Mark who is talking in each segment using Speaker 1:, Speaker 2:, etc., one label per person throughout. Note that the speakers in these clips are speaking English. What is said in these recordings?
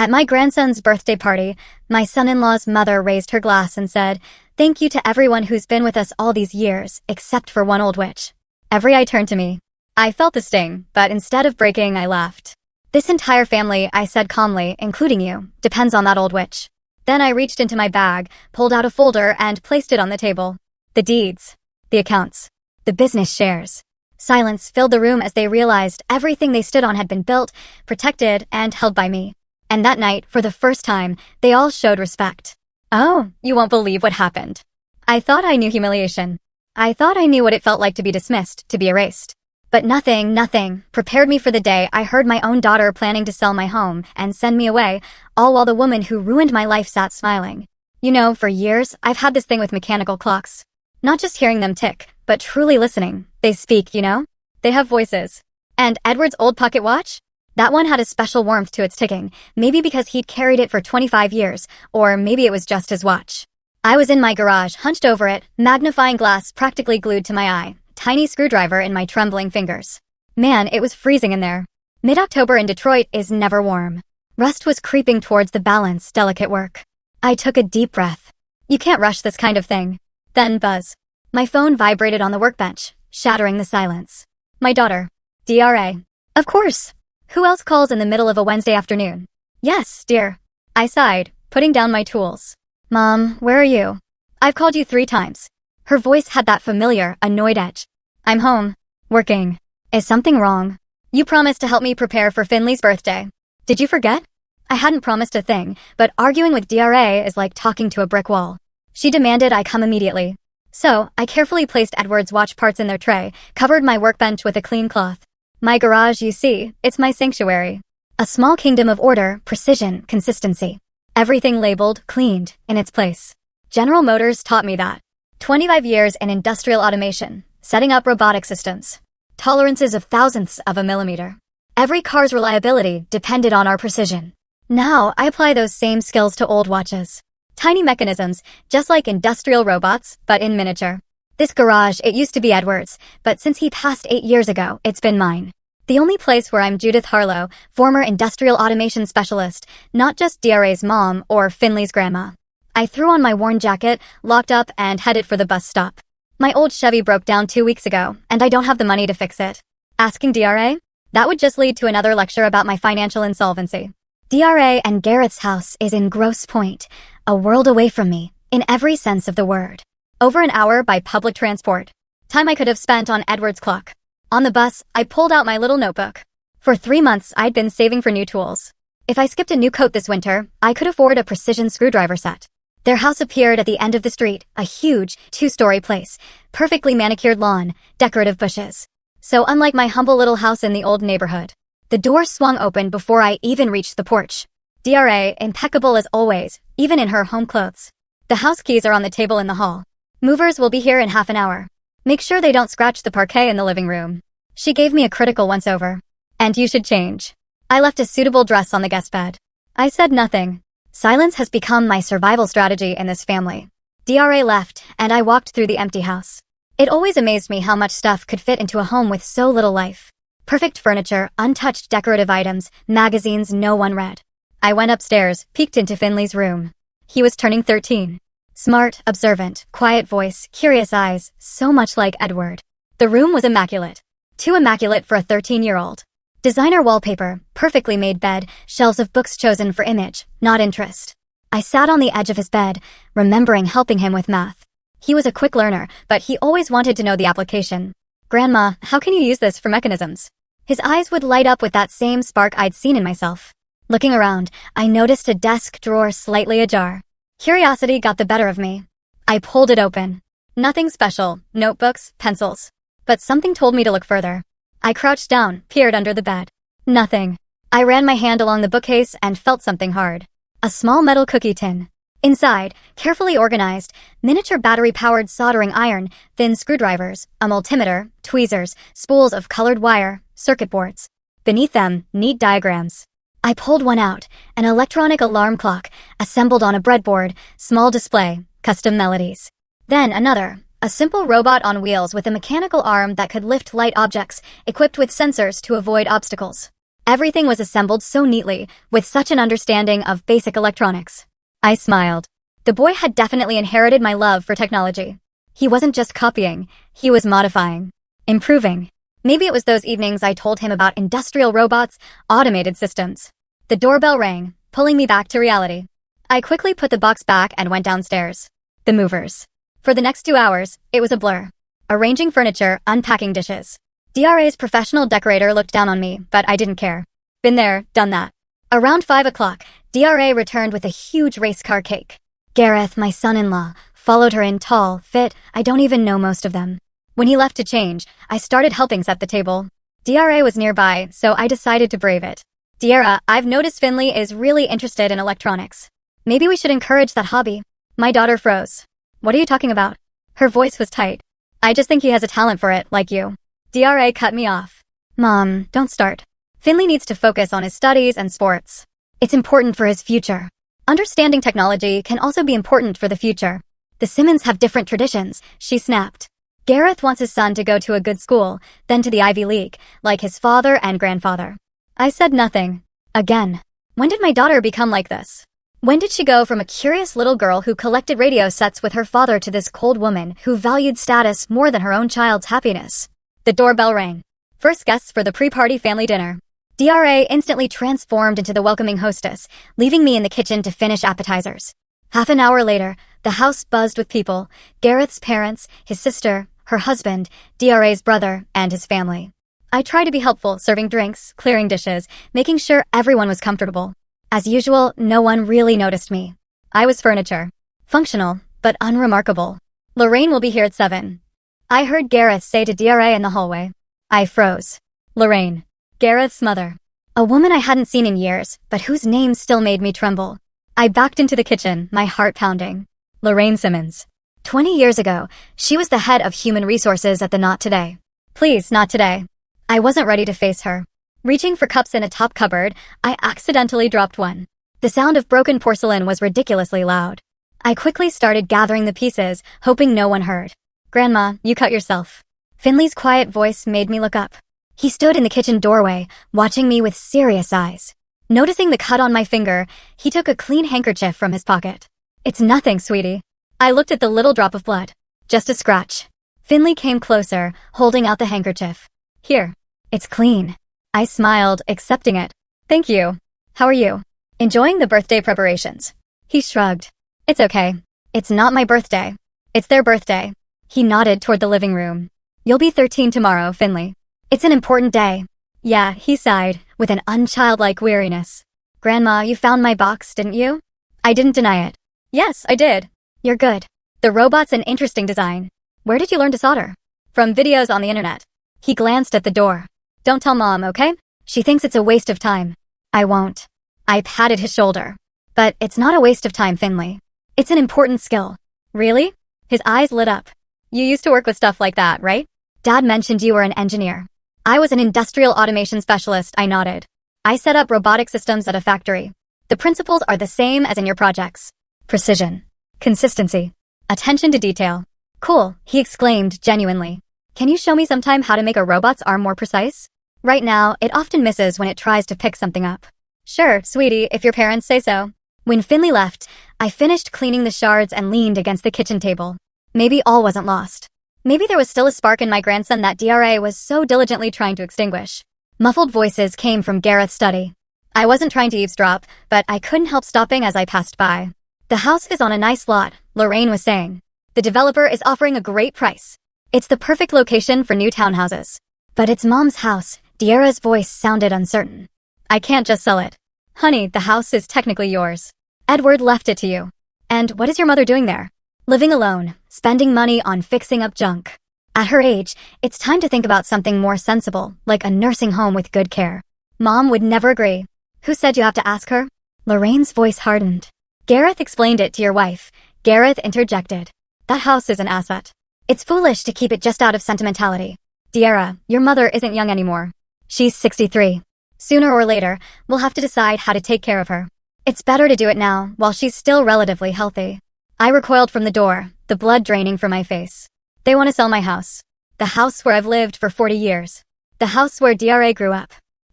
Speaker 1: At my grandson's birthday party, my son-in-law's mother raised her glass and said, "Thank you to everyone who's been with us all these years, except for one old witch." Every eye turned to me. I felt the sting, but instead of breaking, I laughed. "This entire family," I said calmly, "including you, depends on that old witch." Then I reached into my bag, pulled out a folder, and placed it on the table. The deeds. The accounts. The business shares. Silence filled the room as they realized everything they stood on had been built, protected, and held by me. And that night, for the first time, they all showed respect. Oh, you won't believe what happened. I thought I knew humiliation. I thought I knew what it felt like to be dismissed, to be erased. But nothing prepared me for the day I heard my own daughter planning to sell my home and send me away, all while the woman who ruined my life sat smiling. You know, for years, I've had this thing with mechanical clocks. Not just hearing them tick, but truly listening. They speak, you know? They have voices. And Edward's old pocket watch? That one had a special warmth to its ticking, maybe because he'd carried it for 25 years, or maybe it was just his watch. I was in my garage, hunched over it, magnifying glass practically glued to my eye, tiny screwdriver in my trembling fingers. Man, it was freezing in there. Mid-October in Detroit is never warm. Rust was creeping towards the balanced, delicate work. I took a deep breath. You can't rush this kind of thing. Then buzz. My phone vibrated on the workbench, shattering the silence. My daughter. DRA. Of course. Who else calls in the middle of a Wednesday afternoon? Yes, dear. I sighed, putting down my tools. Mom, where are you? I've called you 3 times. Her voice had that familiar, annoyed edge. I'm home. Working. Is something wrong? You promised to help me prepare for Finley's birthday. Did you forget? I hadn't promised a thing, but arguing with DRA is like talking to a brick wall. She demanded I come immediately. So, I carefully placed Edward's watch parts in their tray, covered my workbench with a clean cloth. My garage, you see, it's my sanctuary. A small kingdom of order, precision, consistency. Everything labeled, cleaned, in its place. General Motors taught me that. 25 years in industrial automation, setting up robotic systems. Tolerances of thousandths of a millimeter. Every car's reliability depended on our precision. Now, I apply those same skills to old watches. Tiny mechanisms, just like industrial robots, but in miniature. This garage, it used to be Edward's, but since he passed 8 years ago, it's been mine. The only place where I'm Judith Harlow, former industrial automation specialist, not just DRA's mom or Finley's grandma. I threw on my worn jacket, locked up, and headed for the bus stop. My old Chevy broke down 2 weeks ago, and I don't have the money to fix it. Asking DRA? That would just lead to another lecture about my financial insolvency. DRA and Garrett's house is in Grosse Pointe, a world away from me, in every sense of the word. Over an hour by public transport. Time I could have spent on Edward's clock. On the bus, I pulled out my little notebook. For 3 months, I'd been saving for new tools. If I skipped a new coat this winter, I could afford a precision screwdriver set. Their house appeared at the end of the street, a huge, 2-story place, perfectly manicured lawn, decorative bushes. So unlike my humble little house in the old neighborhood. The door swung open before I even reached the porch. DRA, impeccable as always, even in her home clothes. The house keys are on the table in the hall. Movers will be here in half an hour. Make sure they don't scratch the parquet in the living room. She gave me a critical once-over. And you should change. I left a suitable dress on the guest bed. I said nothing. Silence has become my survival strategy in this family. DRA left, and I walked through the empty house. It always amazed me how much stuff could fit into a home with so little life. Perfect furniture, untouched decorative items, magazines no one read. I went upstairs, peeked into Finley's room. He was turning 13. Smart, observant, quiet voice, curious eyes, so much like Edward. The room was immaculate. Too immaculate for a 13-year-old. Designer wallpaper, perfectly made bed, shelves of books chosen for image, not interest. I sat on the edge of his bed, remembering helping him with math. He was a quick learner, but he always wanted to know the application. "Grandma, how can you use this for mechanisms?" His eyes would light up with that same spark I'd seen in myself. Looking around, I noticed a desk drawer slightly ajar. Curiosity got the better of me. I pulled it open. Nothing special, notebooks, pencils. But something told me to look further. I crouched down, peered under the bed. Nothing. I ran my hand along the bookcase and felt something hard. A small metal cookie tin. Inside, carefully organized, miniature battery-powered soldering iron, thin screwdrivers, a multimeter, tweezers, spools of colored wire, circuit boards. Beneath them, neat diagrams. I pulled one out, an electronic alarm clock, assembled on a breadboard, small display, custom melodies. Then another, a simple robot on wheels with a mechanical arm that could lift light objects, equipped with sensors to avoid obstacles. Everything was assembled so neatly, with such an understanding of basic electronics. I smiled. The boy had definitely inherited my love for technology. He wasn't just copying, he was modifying, improving. Maybe it was those evenings I told him about industrial robots, automated systems. The doorbell rang, pulling me back to reality. I quickly put the box back and went downstairs. The movers. For the next 2 hours, it was a blur. Arranging furniture, unpacking dishes. DRA's professional decorator looked down on me, but I didn't care. Been there, done that. Around 5 o'clock, DRA returned with a huge race car cake. Gareth, my son-in-law, followed her in tall, fit, I don't even know most of them. When he left to change, I started helping set the table. DRA was nearby, so I decided to brave it. Deara, I've noticed Finley is really interested in electronics. Maybe we should encourage that hobby. My daughter froze. What are you talking about? Her voice was tight. I just think he has a talent for it, like you. DRA cut me off. Mom, don't start. Finley needs to focus on his studies and sports. It's important for his future. Understanding technology can also be important for the future. The Simmons have different traditions, she snapped. Gareth wants his son to go to a good school, then to the Ivy League, like his father and grandfather. I said nothing. Again. When did my daughter become like this? When did she go from a curious little girl who collected radio sets with her father to this cold woman who valued status more than her own child's happiness? The doorbell rang. First guests for the pre-party family dinner. DRA instantly transformed into the welcoming hostess, leaving me in the kitchen to finish appetizers. Half an hour later, the house buzzed with people, Gareth's parents, his sister, her husband, DRA's brother, and his family. I tried to be helpful, serving drinks, clearing dishes, making sure everyone was comfortable. As usual, no one really noticed me. I was furniture. Functional, but unremarkable. Lorraine will be here at 7. I heard Gareth say to DRA in the hallway. I froze. Lorraine. Gareth's mother. A woman I hadn't seen in years, but whose name still made me tremble. I backed into the kitchen, my heart pounding. Lorraine Simmons. 20 years ago, she was the head of human resources at the Not Today. Please, not today. I wasn't ready to face her. Reaching for cups in a top cupboard, I accidentally dropped one. The sound of broken porcelain was ridiculously loud. I quickly started gathering the pieces, hoping no one heard. Grandma, you cut yourself. Finley's quiet voice made me look up. He stood in the kitchen doorway, watching me with serious eyes. Noticing the cut on my finger, he took a clean handkerchief from his pocket. It's nothing, sweetie. I looked at the little drop of blood. Just a scratch. Finley came closer, holding out the handkerchief. Here. It's clean. I smiled, accepting it. Thank you. How are you? Enjoying the birthday preparations? He shrugged. It's okay. It's not my birthday. It's their birthday. He nodded toward the living room. You'll be 13 tomorrow, Finley. It's an important day. Yeah, he sighed, with an unchildlike weariness. Grandma, you found my box, didn't you? I didn't deny it. Yes, I did. You're good. The robot's an interesting design. Where did you learn to solder? From videos on the internet. He glanced at the door. Don't tell Mom, okay? She thinks it's a waste of time. I won't. I patted his shoulder. But it's not a waste of time, Finley. It's an important skill. Really? His eyes lit up. You used to work with stuff like that, right? Dad mentioned you were an engineer. I was an industrial automation specialist, I nodded. I set up robotic systems at a factory. The principles are the same as in your projects. Precision. Consistency. Attention to detail. Cool, he exclaimed genuinely. Can you show me sometime how to make a robot's arm more precise? Right now, it often misses when it tries to pick something up. Sure, sweetie, if your parents say so. When Finley left, I finished cleaning the shards and leaned against the kitchen table. Maybe all wasn't lost. Maybe there was still a spark in my grandson that DRA was so diligently trying to extinguish. Muffled voices came from Gareth's study. I wasn't trying to eavesdrop, but I couldn't help stopping as I passed by. The house is on a nice lot, Lorraine was saying. The developer is offering a great price. It's the perfect location for new townhouses. But it's Mom's house. Deara's voice sounded uncertain. I can't just sell it. Honey, the house is technically yours. Edward left it to you. And what is your mother doing there? Living alone, spending money on fixing up junk. At her age, it's time to think about something more sensible, like a nursing home with good care. Mom would never agree. Who said you have to ask her? Lorraine's voice hardened. Gareth explained it to your wife. Gareth interjected. That house is an asset. It's foolish to keep it just out of sentimentality. Deara, your mother isn't young anymore. She's 63. Sooner or later, we'll have to decide how to take care of her. It's better to do it now, while she's still relatively healthy. I recoiled from the door, the blood draining from my face. They want to sell my house. The house where I've lived for 40 years. The house where DRA grew up.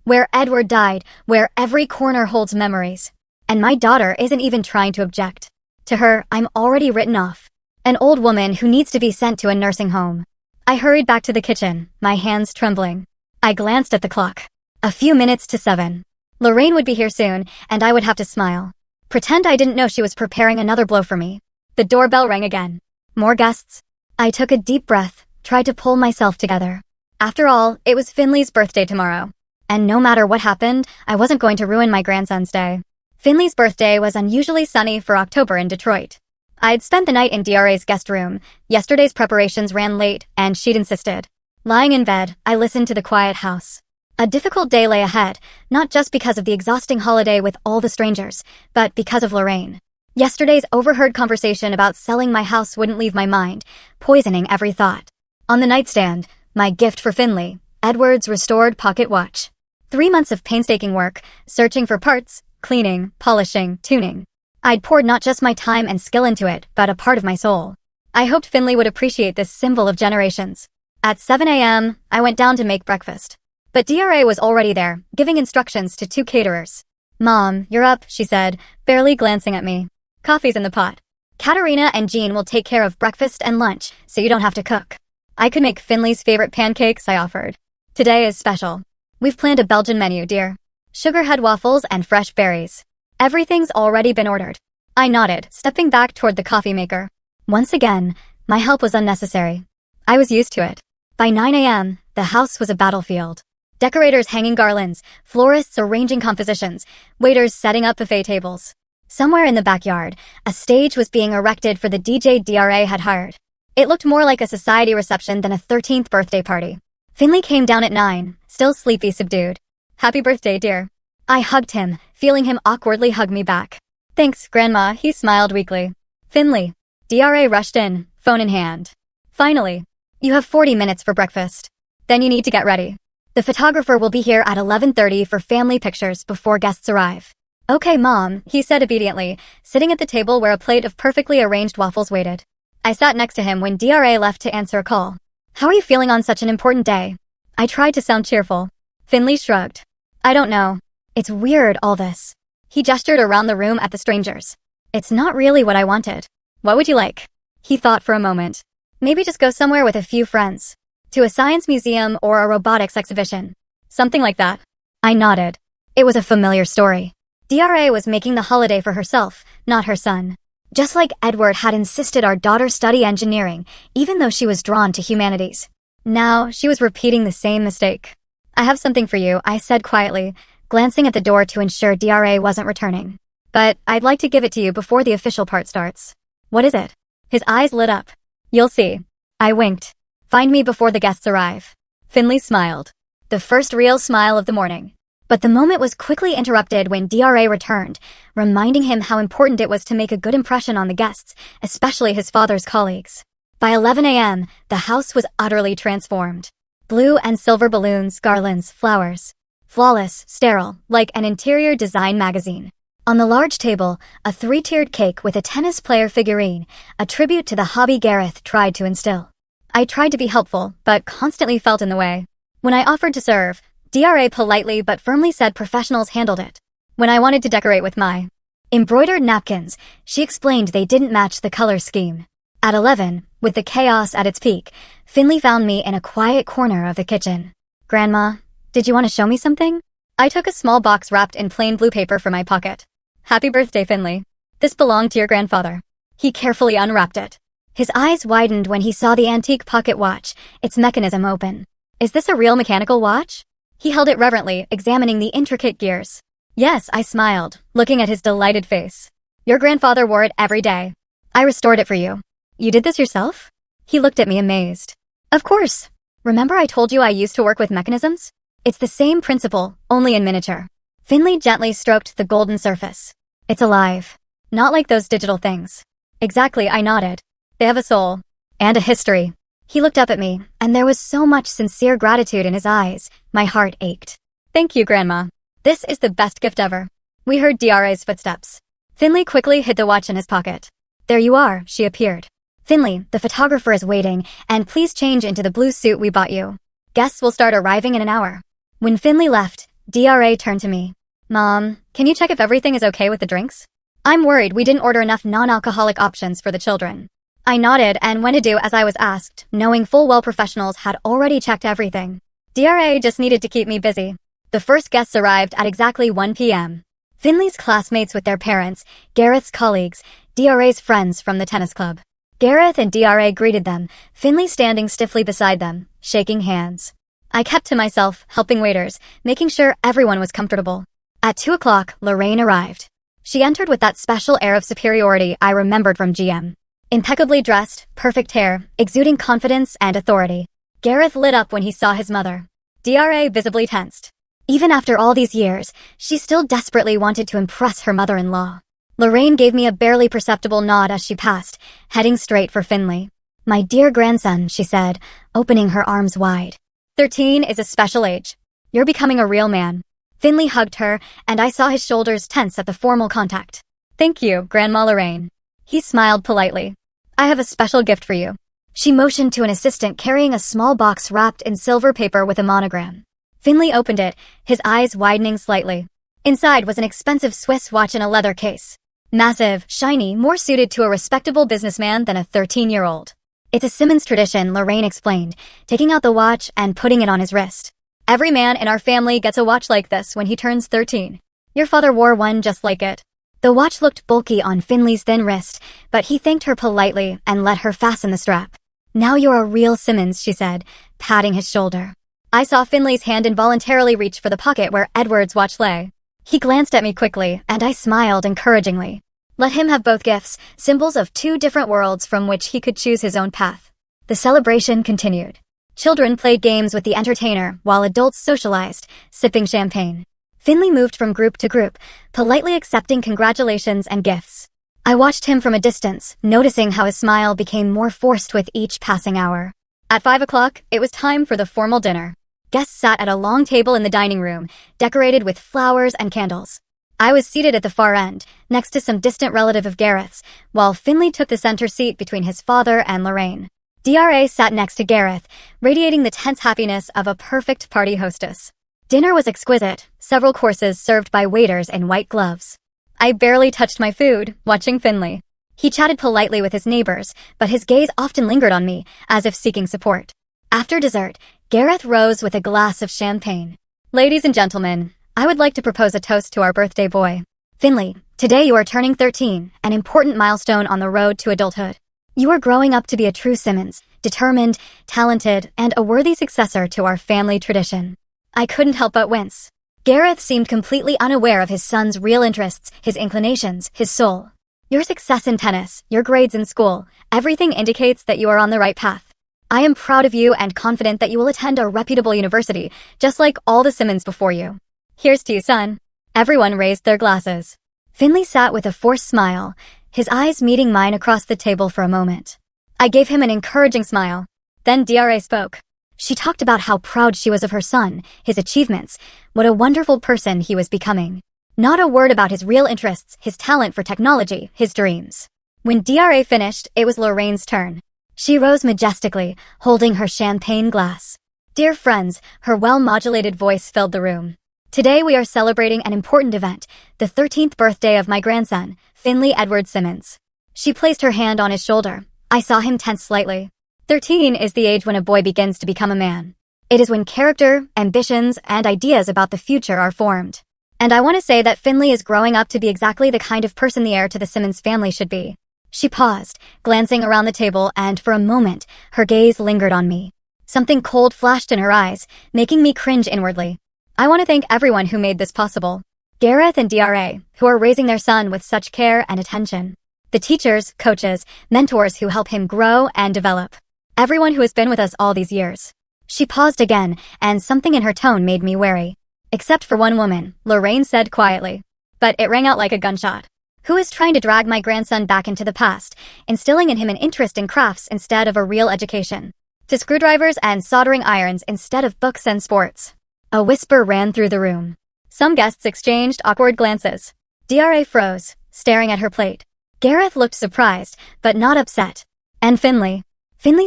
Speaker 1: Where Edward died, where every corner holds memories. And my daughter isn't even trying to object. To her, I'm already written off. An old woman who needs to be sent to a nursing home. I hurried back to the kitchen, my hands trembling. I glanced at the clock. A few minutes to 7. Lorraine would be here soon, and I would have to smile. Pretend I didn't know she was preparing another blow for me. The doorbell rang again. More guests. I took a deep breath, tried to pull myself together. After all, it was Finley's birthday tomorrow. And no matter what happened, I wasn't going to ruin my grandson's day. Finley's birthday was unusually sunny for October in Detroit. I'd spent the night in DRA's guest room. Yesterday's preparations ran late, and she'd insisted. Lying in bed, I listened to the quiet house. A difficult day lay ahead, not just because of the exhausting holiday with all the strangers, but because of Lorraine. Yesterday's overheard conversation about selling my house wouldn't leave my mind, poisoning every thought. On the nightstand, my gift for Finley, Edward's restored pocket watch. 3 months of painstaking work, searching for parts, cleaning, polishing, tuning. I'd poured not just my time and skill into it, but a part of my soul. I hoped Finley would appreciate this symbol of generations. At 7 a.m., I went down to make breakfast. But DRA was already there, giving instructions to 2 caterers. "Mom, you're up," she said, barely glancing at me. "Coffee's in the pot. Katerina and Jean will take care of breakfast and lunch, so you don't have to cook." I could make Finley's favorite pancakes, I offered. "Today is special. We've planned a Belgian menu, dear. Sugar-head waffles and fresh berries. Everything's already been ordered." I nodded, stepping back toward the coffee maker. Once again, my help was unnecessary. I was used to it. By 9 a.m., the house was a battlefield. Decorators hanging garlands, florists arranging compositions, waiters setting up buffet tables. Somewhere in the backyard, a stage was being erected for the DJ DRA had hired. It looked more like a society reception than a 13th birthday party. Finley came down at 9, still sleepy, subdued. "Happy birthday, dear." I hugged him, feeling him awkwardly hug me back. "Thanks, Grandma," he smiled weakly. "Finley." DRA rushed in, phone in hand. "Finally. You have 40 minutes for breakfast. Then you need to get ready. The photographer will be here at 11:30 for family pictures before guests arrive." "Okay, Mom," he said obediently, sitting at the table where a plate of perfectly arranged waffles waited. I sat next to him when DRA left to answer a call. "How are you feeling on such an important day?" I tried to sound cheerful. Finley shrugged. "I don't know. It's weird, all this." He gestured around the room at the strangers. "It's not really what I wanted. What would you like?" He thought for a moment. "Maybe just go somewhere with a few friends. To a science museum or a robotics exhibition. Something like that." I nodded. It was a familiar story. DRA was making the holiday for herself, not her son. Just like Edward had insisted our daughter study engineering, even though she was drawn to humanities. Now, she was repeating the same mistake. "I have something for you," I said quietly, glancing at the door to ensure DRA wasn't returning. "But I'd like to give it to you before the official part starts." "What is it?" His eyes lit up. "You'll see." I winked. "Find me before the guests arrive." Finley smiled. The first real smile of the morning. But the moment was quickly interrupted when DRA returned, reminding him how important it was to make a good impression on the guests, especially his father's colleagues. By 11 a.m., the house was utterly transformed. Blue and silver balloons, garlands, flowers. Flawless, sterile, like an interior design magazine. On the large table, a 3-tiered cake with a tennis player figurine, a tribute to the hobby Gareth tried to instill. I tried to be helpful, but constantly felt in the way. When I offered to serve, DRA politely but firmly said professionals handled it. When I wanted to decorate with my embroidered napkins, she explained they didn't match the color scheme. At 11, with the chaos at its peak, Finley found me in a quiet corner of the kitchen. "Grandma, did you want to show me something?" I took a small box wrapped in plain blue paper from my pocket. "Happy birthday, Finley. This belonged to your grandfather." He carefully unwrapped it. His eyes widened when he saw the antique pocket watch, its mechanism open. "Is this a real mechanical watch?" He held it reverently, examining the intricate gears. "Yes," I smiled, looking at his delighted face. "Your grandfather wore it every day. I restored it for you." "You did this yourself?" He looked at me amazed. "Of course. Remember I told you I used to work with mechanisms? It's the same principle, only in miniature." Finley gently stroked the golden surface. "It's alive. Not like those digital things." "Exactly," I nodded. "They have a soul. And a history." He looked up at me, and there was so much sincere gratitude in his eyes, my heart ached. "Thank you, Grandma. This is the best gift ever." We heard DRA's footsteps. Finley quickly hid the watch in his pocket. "There you are," she appeared. "Finley, the photographer is waiting, and please change into the blue suit we bought you. Guests will start arriving in an hour." When Finley left, DRA turned to me. Mom, can you check if everything is okay with the drinks? I'm worried we didn't order enough non-alcoholic options for the children. I nodded and went to do as I was asked, knowing full well professionals had already checked everything. DRA just needed to keep me busy. The first guests arrived at exactly 1 p.m. Finley's classmates with their parents, Gareth's colleagues, DRA's friends from the tennis club. Gareth and DRA greeted them, Finley standing stiffly beside them, shaking hands. I kept to myself, helping waiters, making sure everyone was comfortable. At 2 o'clock, Lorraine arrived. She entered with that special air of superiority I remembered from GM. Impeccably dressed, perfect hair, exuding confidence and authority. Gareth lit up when he saw his mother. DRA visibly tensed. Even after all these years, she still desperately wanted to impress her mother-in-law. Lorraine gave me a barely perceptible nod as she passed, heading straight for Finley. My dear grandson, she said, opening her arms wide. 13 is a special age. You're becoming a real man. Finley hugged her, and I saw his shoulders tense at the formal contact. Thank you, Grandma Lorraine. He smiled politely. I have a special gift for you. She motioned to an assistant carrying a small box wrapped in silver paper with a monogram. Finley opened it, his eyes widening slightly. Inside was an expensive Swiss watch in a leather case. Massive, shiny, more suited to a respectable businessman than a 13-year-old. It's a Simmons tradition, Lorraine explained, taking out the watch and putting it on his wrist. Every man in our family gets a watch like this when he turns 13. Your father wore one just like it. The watch looked bulky on Finley's thin wrist, but he thanked her politely and let her fasten the strap. Now you're a real Simmons, she said, patting his shoulder. I saw Finley's hand involuntarily reach for the pocket where Edward's watch lay. He glanced at me quickly, and I smiled encouragingly. Let him have both gifts, symbols of two different worlds from which he could choose his own path. The celebration continued. Children played games with the entertainer, while adults socialized, sipping champagne. Finley moved from group to group, politely accepting congratulations and gifts. I watched him from a distance, noticing how his smile became more forced with each passing hour. At 5 o'clock, it was time for the formal dinner. Guests sat at a long table in the dining room, decorated with flowers and candles. I was seated at the far end, next to some distant relative of Gareth's, while Finley took the center seat between his father and Lorraine. DRA sat next to Gareth, radiating the tense happiness of a perfect party hostess. Dinner was exquisite, several courses served by waiters in white gloves. I barely touched my food, watching Finley. He chatted politely with his neighbors, but his gaze often lingered on me, as if seeking support. After dessert, Gareth rose with a glass of champagne. Ladies and gentlemen, I would like to propose a toast to our birthday boy. Finley, today you are turning 13, an important milestone on the road to adulthood. You are growing up to be a true Simmons, determined, talented, and a worthy successor to our family tradition. I couldn't help but wince. Gareth seemed completely unaware of his son's real interests, his inclinations, his soul. Your success in tennis, your grades in school, everything indicates that you are on the right path. I am proud of you and confident that you will attend a reputable university, just like all the Simmons before you. Here's to you, son. Everyone raised their glasses. Finley sat with a forced smile, his eyes meeting mine across the table for a moment. I gave him an encouraging smile. Then DRA spoke. She talked about how proud she was of her son, his achievements, what a wonderful person he was becoming. Not a word about his real interests, his talent for technology, his dreams. When DRA finished, it was Lorraine's turn. She rose majestically, holding her champagne glass. Dear friends, her well-modulated voice filled the room. Today we are celebrating an important event, the 13th birthday of my grandson, Finley Edward Simmons. She placed her hand on his shoulder. I saw him tense slightly. 13 is the age when a boy begins to become a man. It is when character, ambitions, and ideas about the future are formed. And I want to say that Finley is growing up to be exactly the kind of person the heir to the Simmons family should be. She paused, glancing around the table, and for a moment, her gaze lingered on me. Something cold flashed in her eyes, making me cringe inwardly. I want to thank everyone who made this possible. Gareth and DRA, who are raising their son with such care and attention. The teachers, coaches, mentors who help him grow and develop. Everyone who has been with us all these years. She paused again, and something in her tone made me wary. Except for one woman, Lorraine said quietly. But it rang out like a gunshot. Who is trying to drag my grandson back into the past, instilling in him an interest in crafts instead of a real education? To screwdrivers and soldering irons instead of books and sports. A whisper ran through the room. Some guests exchanged awkward glances. DRA froze, staring at her plate. Gareth looked surprised, but not upset. And Finley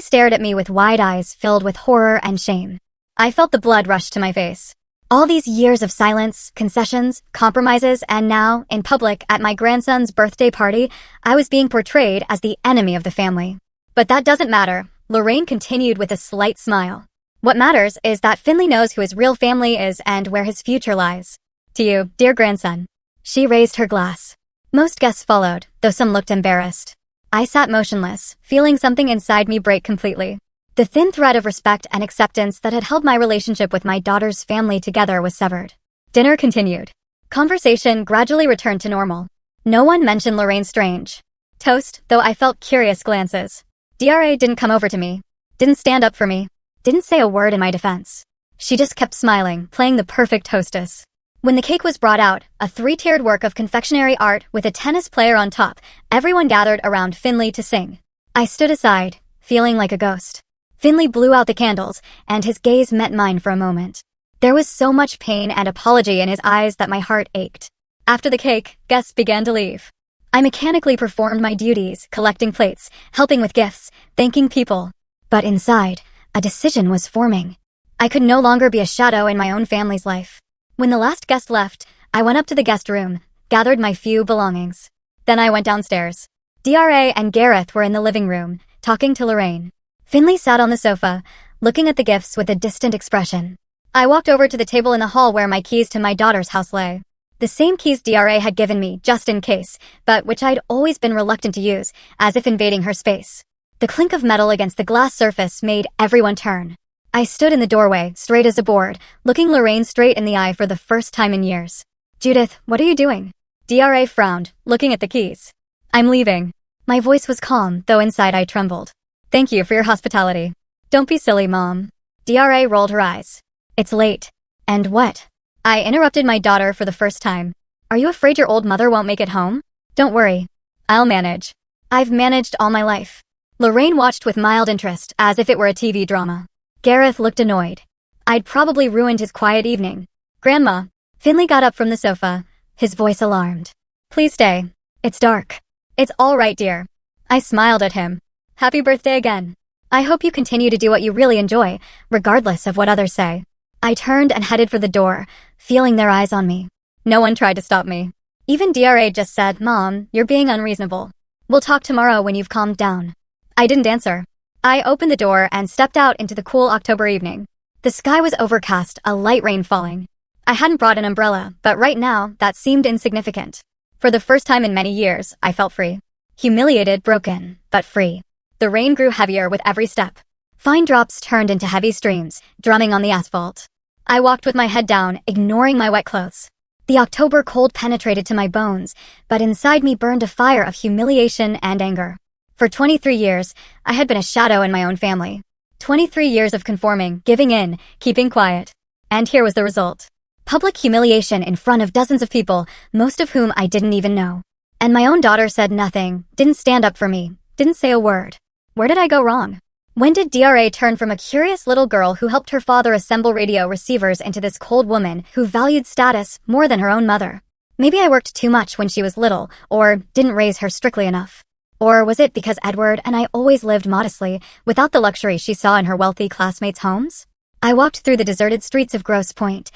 Speaker 1: stared at me with wide eyes filled with horror and shame. I felt the blood rush to my face. All these years of silence, concessions, compromises, and now, in public, at my grandson's birthday party, I was being portrayed as the enemy of the family. But that doesn't matter, Lorraine continued with a slight smile. What matters is that Finley knows who his real family is and where his future lies. To you, dear grandson. She raised her glass. Most guests followed, though some looked embarrassed. I sat motionless, feeling something inside me break completely. The thin thread of respect and acceptance that had held my relationship with my daughter's family together was severed. Dinner continued. Conversation gradually returned to normal. No one mentioned Lorraine's strange toast, though I felt curious glances. Dra didn't come over to me, didn't stand up for me, didn't say a word in my defense. She just kept smiling, playing the perfect hostess. When the cake was brought out, a 3-tiered work of confectionery art with a tennis player on top, everyone gathered around Finley to sing. I stood aside, feeling like a ghost. Finley blew out the candles, and his gaze met mine for a moment. There was so much pain and apology in his eyes that my heart ached. After the cake, guests began to leave. I mechanically performed my duties, collecting plates, helping with gifts, thanking people. But inside, a decision was forming. I could no longer be a shadow in my own family's life. When the last guest left, I went up to the guest room, gathered my few belongings. Then I went downstairs. Dra and Gareth were in the living room, talking to Lorraine. Finley sat on the sofa, looking at the gifts with a distant expression. I walked over to the table in the hall where my keys to my daughter's house lay. The same keys Dra had given me, just in case, but which I'd always been reluctant to use, as if invading her space. The clink of metal against the glass surface made everyone turn. I stood in the doorway, straight as a board, looking Lorraine straight in the eye for the first time in years. Judith, what are you doing? Dra frowned, looking at the keys. I'm leaving. My voice was calm, though inside I trembled. Thank you for your hospitality. Don't be silly, Mom. Dra rolled her eyes. It's late. And what? I interrupted my daughter for the first time. Are you afraid your old mother won't make it home? Don't worry. I'll manage. I've managed all my life. Lorraine watched with mild interest, as if it were a TV drama. Gareth looked annoyed. I'd probably ruined his quiet evening. Grandma. Finley got up from the sofa, his voice alarmed. Please stay. It's dark. It's all right, dear. I smiled at him. Happy birthday again. I hope you continue to do what you really enjoy, regardless of what others say. I turned and headed for the door, feeling their eyes on me. No one tried to stop me. Even Dra just said, Mom, you're being unreasonable. We'll talk tomorrow when you've calmed down. I didn't answer. I opened the door and stepped out into the cool October evening. The sky was overcast, a light rain falling. I hadn't brought an umbrella, but right now, that seemed insignificant. For the first time in many years, I felt free. Humiliated, broken, but free. The rain grew heavier with every step. Fine drops turned into heavy streams, drumming on the asphalt. I walked with my head down, ignoring my wet clothes. The October cold penetrated to my bones, but inside me burned a fire of humiliation and anger. For 23 years, I had been a shadow in my own family. 23 years of conforming, giving in, keeping quiet. And here was the result. Public humiliation in front of dozens of people, most of whom I didn't even know. And my own daughter said nothing, didn't stand up for me, didn't say a word. Where did I go wrong? When did Dra turn from a curious little girl who helped her father assemble radio receivers into this cold woman who valued status more than her own mother? Maybe I worked too much when she was little, or didn't raise her strictly enough. Or was it because Edward and I always lived modestly, without the luxury she saw in her wealthy classmates' homes? I walked through the deserted streets of Grosse Pointe,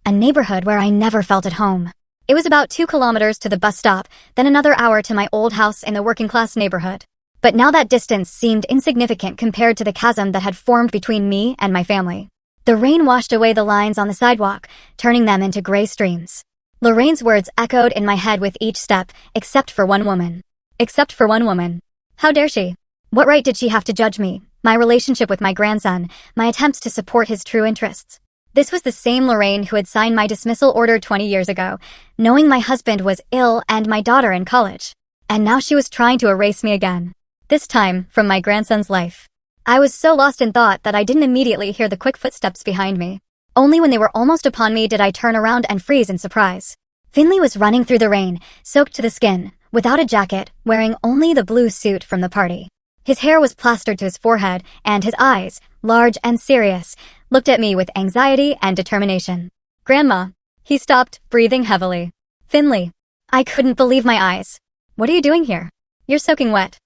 Speaker 1: a neighborhood where I never felt at home. It was about 2 kilometers to the bus stop, then another hour to my old house in the working-class neighborhood. But now that distance seemed insignificant compared to the chasm that had formed between me and my family. The rain washed away the lines on the sidewalk, turning them into gray streams. Lorraine's words echoed in my head with each step, except for one woman. Except for one woman. How dare she? What right did she have to judge me, my relationship with my grandson, my attempts to support his true interests? This was the same Lorraine who had signed my dismissal order 20 years ago, knowing my husband was ill and my daughter in college. And now she was trying to erase me again. This time, from my grandson's life. I was so lost in thought that I didn't immediately hear the quick footsteps behind me. Only when they were almost upon me did I turn around and freeze in surprise. Finley was running through the rain, soaked to the skin, without a jacket, wearing only the blue suit from the party. His hair was plastered to his forehead, and his eyes, large and serious, looked at me with anxiety and determination. Grandma. He stopped, breathing heavily. Finley. I couldn't believe my eyes. What are you doing here? You're soaking wet.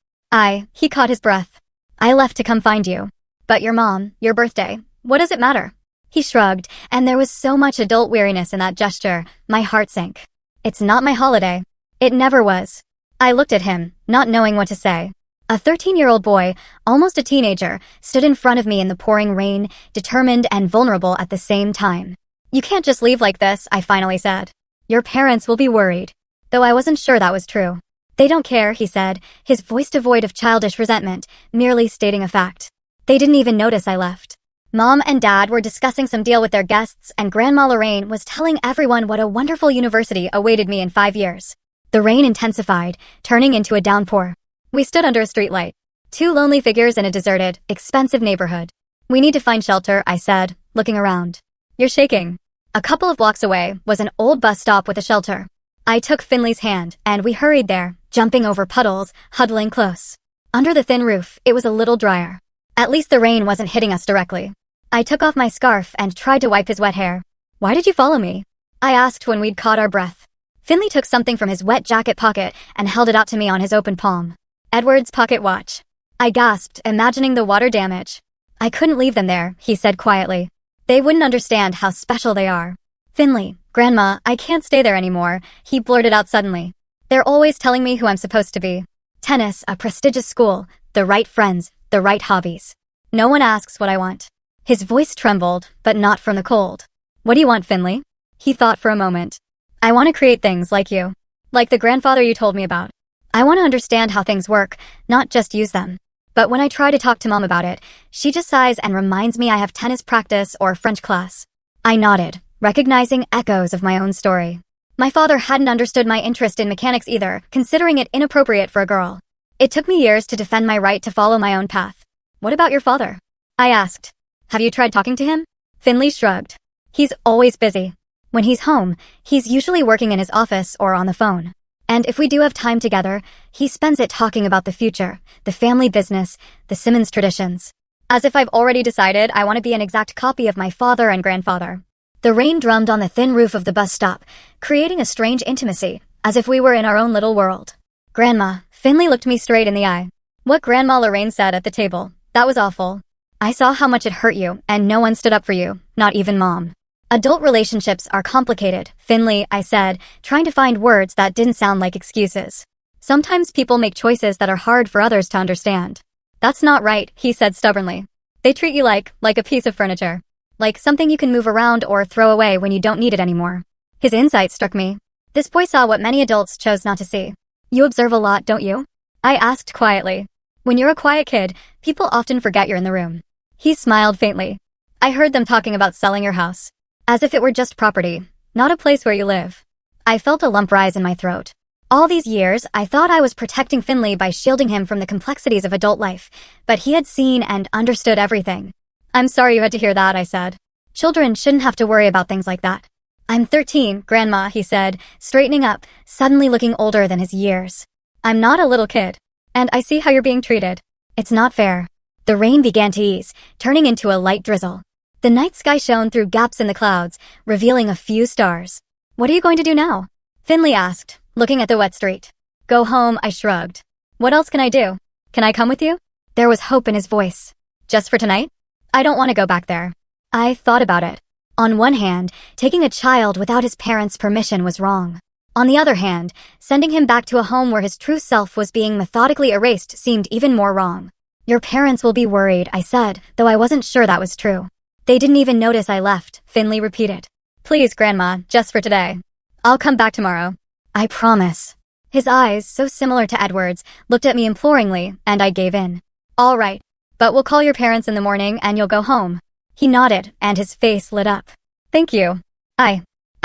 Speaker 1: He caught his breath. I left to come find you. But your mom, your birthday, what does it matter? He shrugged, and there was so much adult weariness in that gesture, my heart sank. It's not my holiday. It never was. I looked at him, not knowing what to say. A 13-year-old boy, almost a teenager, stood in front of me in the pouring rain, determined and vulnerable at the same time. You can't just leave like this, I finally said. Your parents will be worried. Though I wasn't sure that was true. They don't care, he said, his voice devoid of childish resentment, merely stating a fact. They didn't even notice I left. Mom and Dad were discussing some deal with their guests, and Grandma Lorraine was telling everyone what a wonderful university awaited me in 5 years. The rain intensified, turning into a downpour. We stood under a streetlight. Two lonely figures in a deserted, expensive neighborhood. We need to find shelter, I said, looking around. You're shaking. A couple of blocks away was an old bus stop with a shelter. I took Finley's hand, and we hurried there, jumping over puddles, huddling close. Under the thin roof, it was a little drier. At least the rain wasn't hitting us directly. I took off my scarf and tried to wipe his wet hair. Why did you follow me? I asked when we'd caught our breath. Finley took something from his wet jacket pocket and held it out to me on his open palm. Edward's pocket watch. I gasped, imagining the water damage. I couldn't leave them there, he said quietly. They wouldn't understand how special they are. Finley, Grandma, I can't stay there anymore, he blurted out suddenly. They're always telling me who I'm supposed to be. Tennis, a prestigious school, the right friends, the right hobbies. No one asks what I want. His voice trembled, but not from the cold. What do you want, Finley? He thought for a moment. I want to create things like you. Like the grandfather you told me about. I want to understand how things work, not just use them. But when I try to talk to Mom about it, she just sighs and reminds me I have tennis practice or French class. I nodded, recognizing echoes of my own story. My father hadn't understood my interest in mechanics either, considering it inappropriate for a girl. It took me years to defend my right to follow my own path. What about your father? I asked. Have you tried talking to him? Finley shrugged. He's always busy. When he's home, he's usually working in his office or on the phone. And if we do have time together, he spends it talking about the future, the family business, the Simmons traditions. As if I've already decided I want to be an exact copy of my father and grandfather. The rain drummed on the thin roof of the bus stop, creating a strange intimacy, as if we were in our own little world. Grandma, Finley looked me straight in the eye. What Grandma Lorraine said at the table, that was awful. I saw how much it hurt you, and no one stood up for you, not even Mom. Adult relationships are complicated, Finley, I said, trying to find words that didn't sound like excuses. Sometimes people make choices that are hard for others to understand. That's not right, he said stubbornly. They treat you like a piece of furniture. Like something you can move around or throw away when you don't need it anymore. His insight struck me. This boy saw what many adults chose not to see. You observe a lot, don't you? I asked quietly. When you're a quiet kid, people often forget you're in the room. He smiled faintly. I heard them talking about selling your house. As if it were just property, not a place where you live. I felt a lump rise in my throat. All these years, I thought I was protecting Finley by shielding him from the complexities of adult life, but he had seen and understood everything. I'm sorry you had to hear that, I said. Children shouldn't have to worry about things like that. I'm 13, Grandma, he said, straightening up, suddenly looking older than his years. I'm not a little kid, and I see how you're being treated. It's not fair. The rain began to ease, turning into a light drizzle. The night sky shone through gaps in the clouds, revealing a few stars. What are you going to do now? Finley asked, looking at the wet street. Go home, I shrugged. What else can I do? Can I come with you? There was hope in his voice. Just for tonight? I don't want to go back there. I thought about it. On one hand, taking a child without his parents' permission was wrong. On the other hand, sending him back to a home where his true self was being methodically erased seemed even more wrong. Your parents will be worried, I said, though I wasn't sure that was true. They didn't even notice I left, Finley repeated. Please, Grandma, just for today. I'll come back tomorrow. I promise. His eyes, so similar to Edward's, looked at me imploringly, and I gave in. All right, but we'll call your parents in the morning and you'll go home. He nodded, and his face lit up. Thank you. I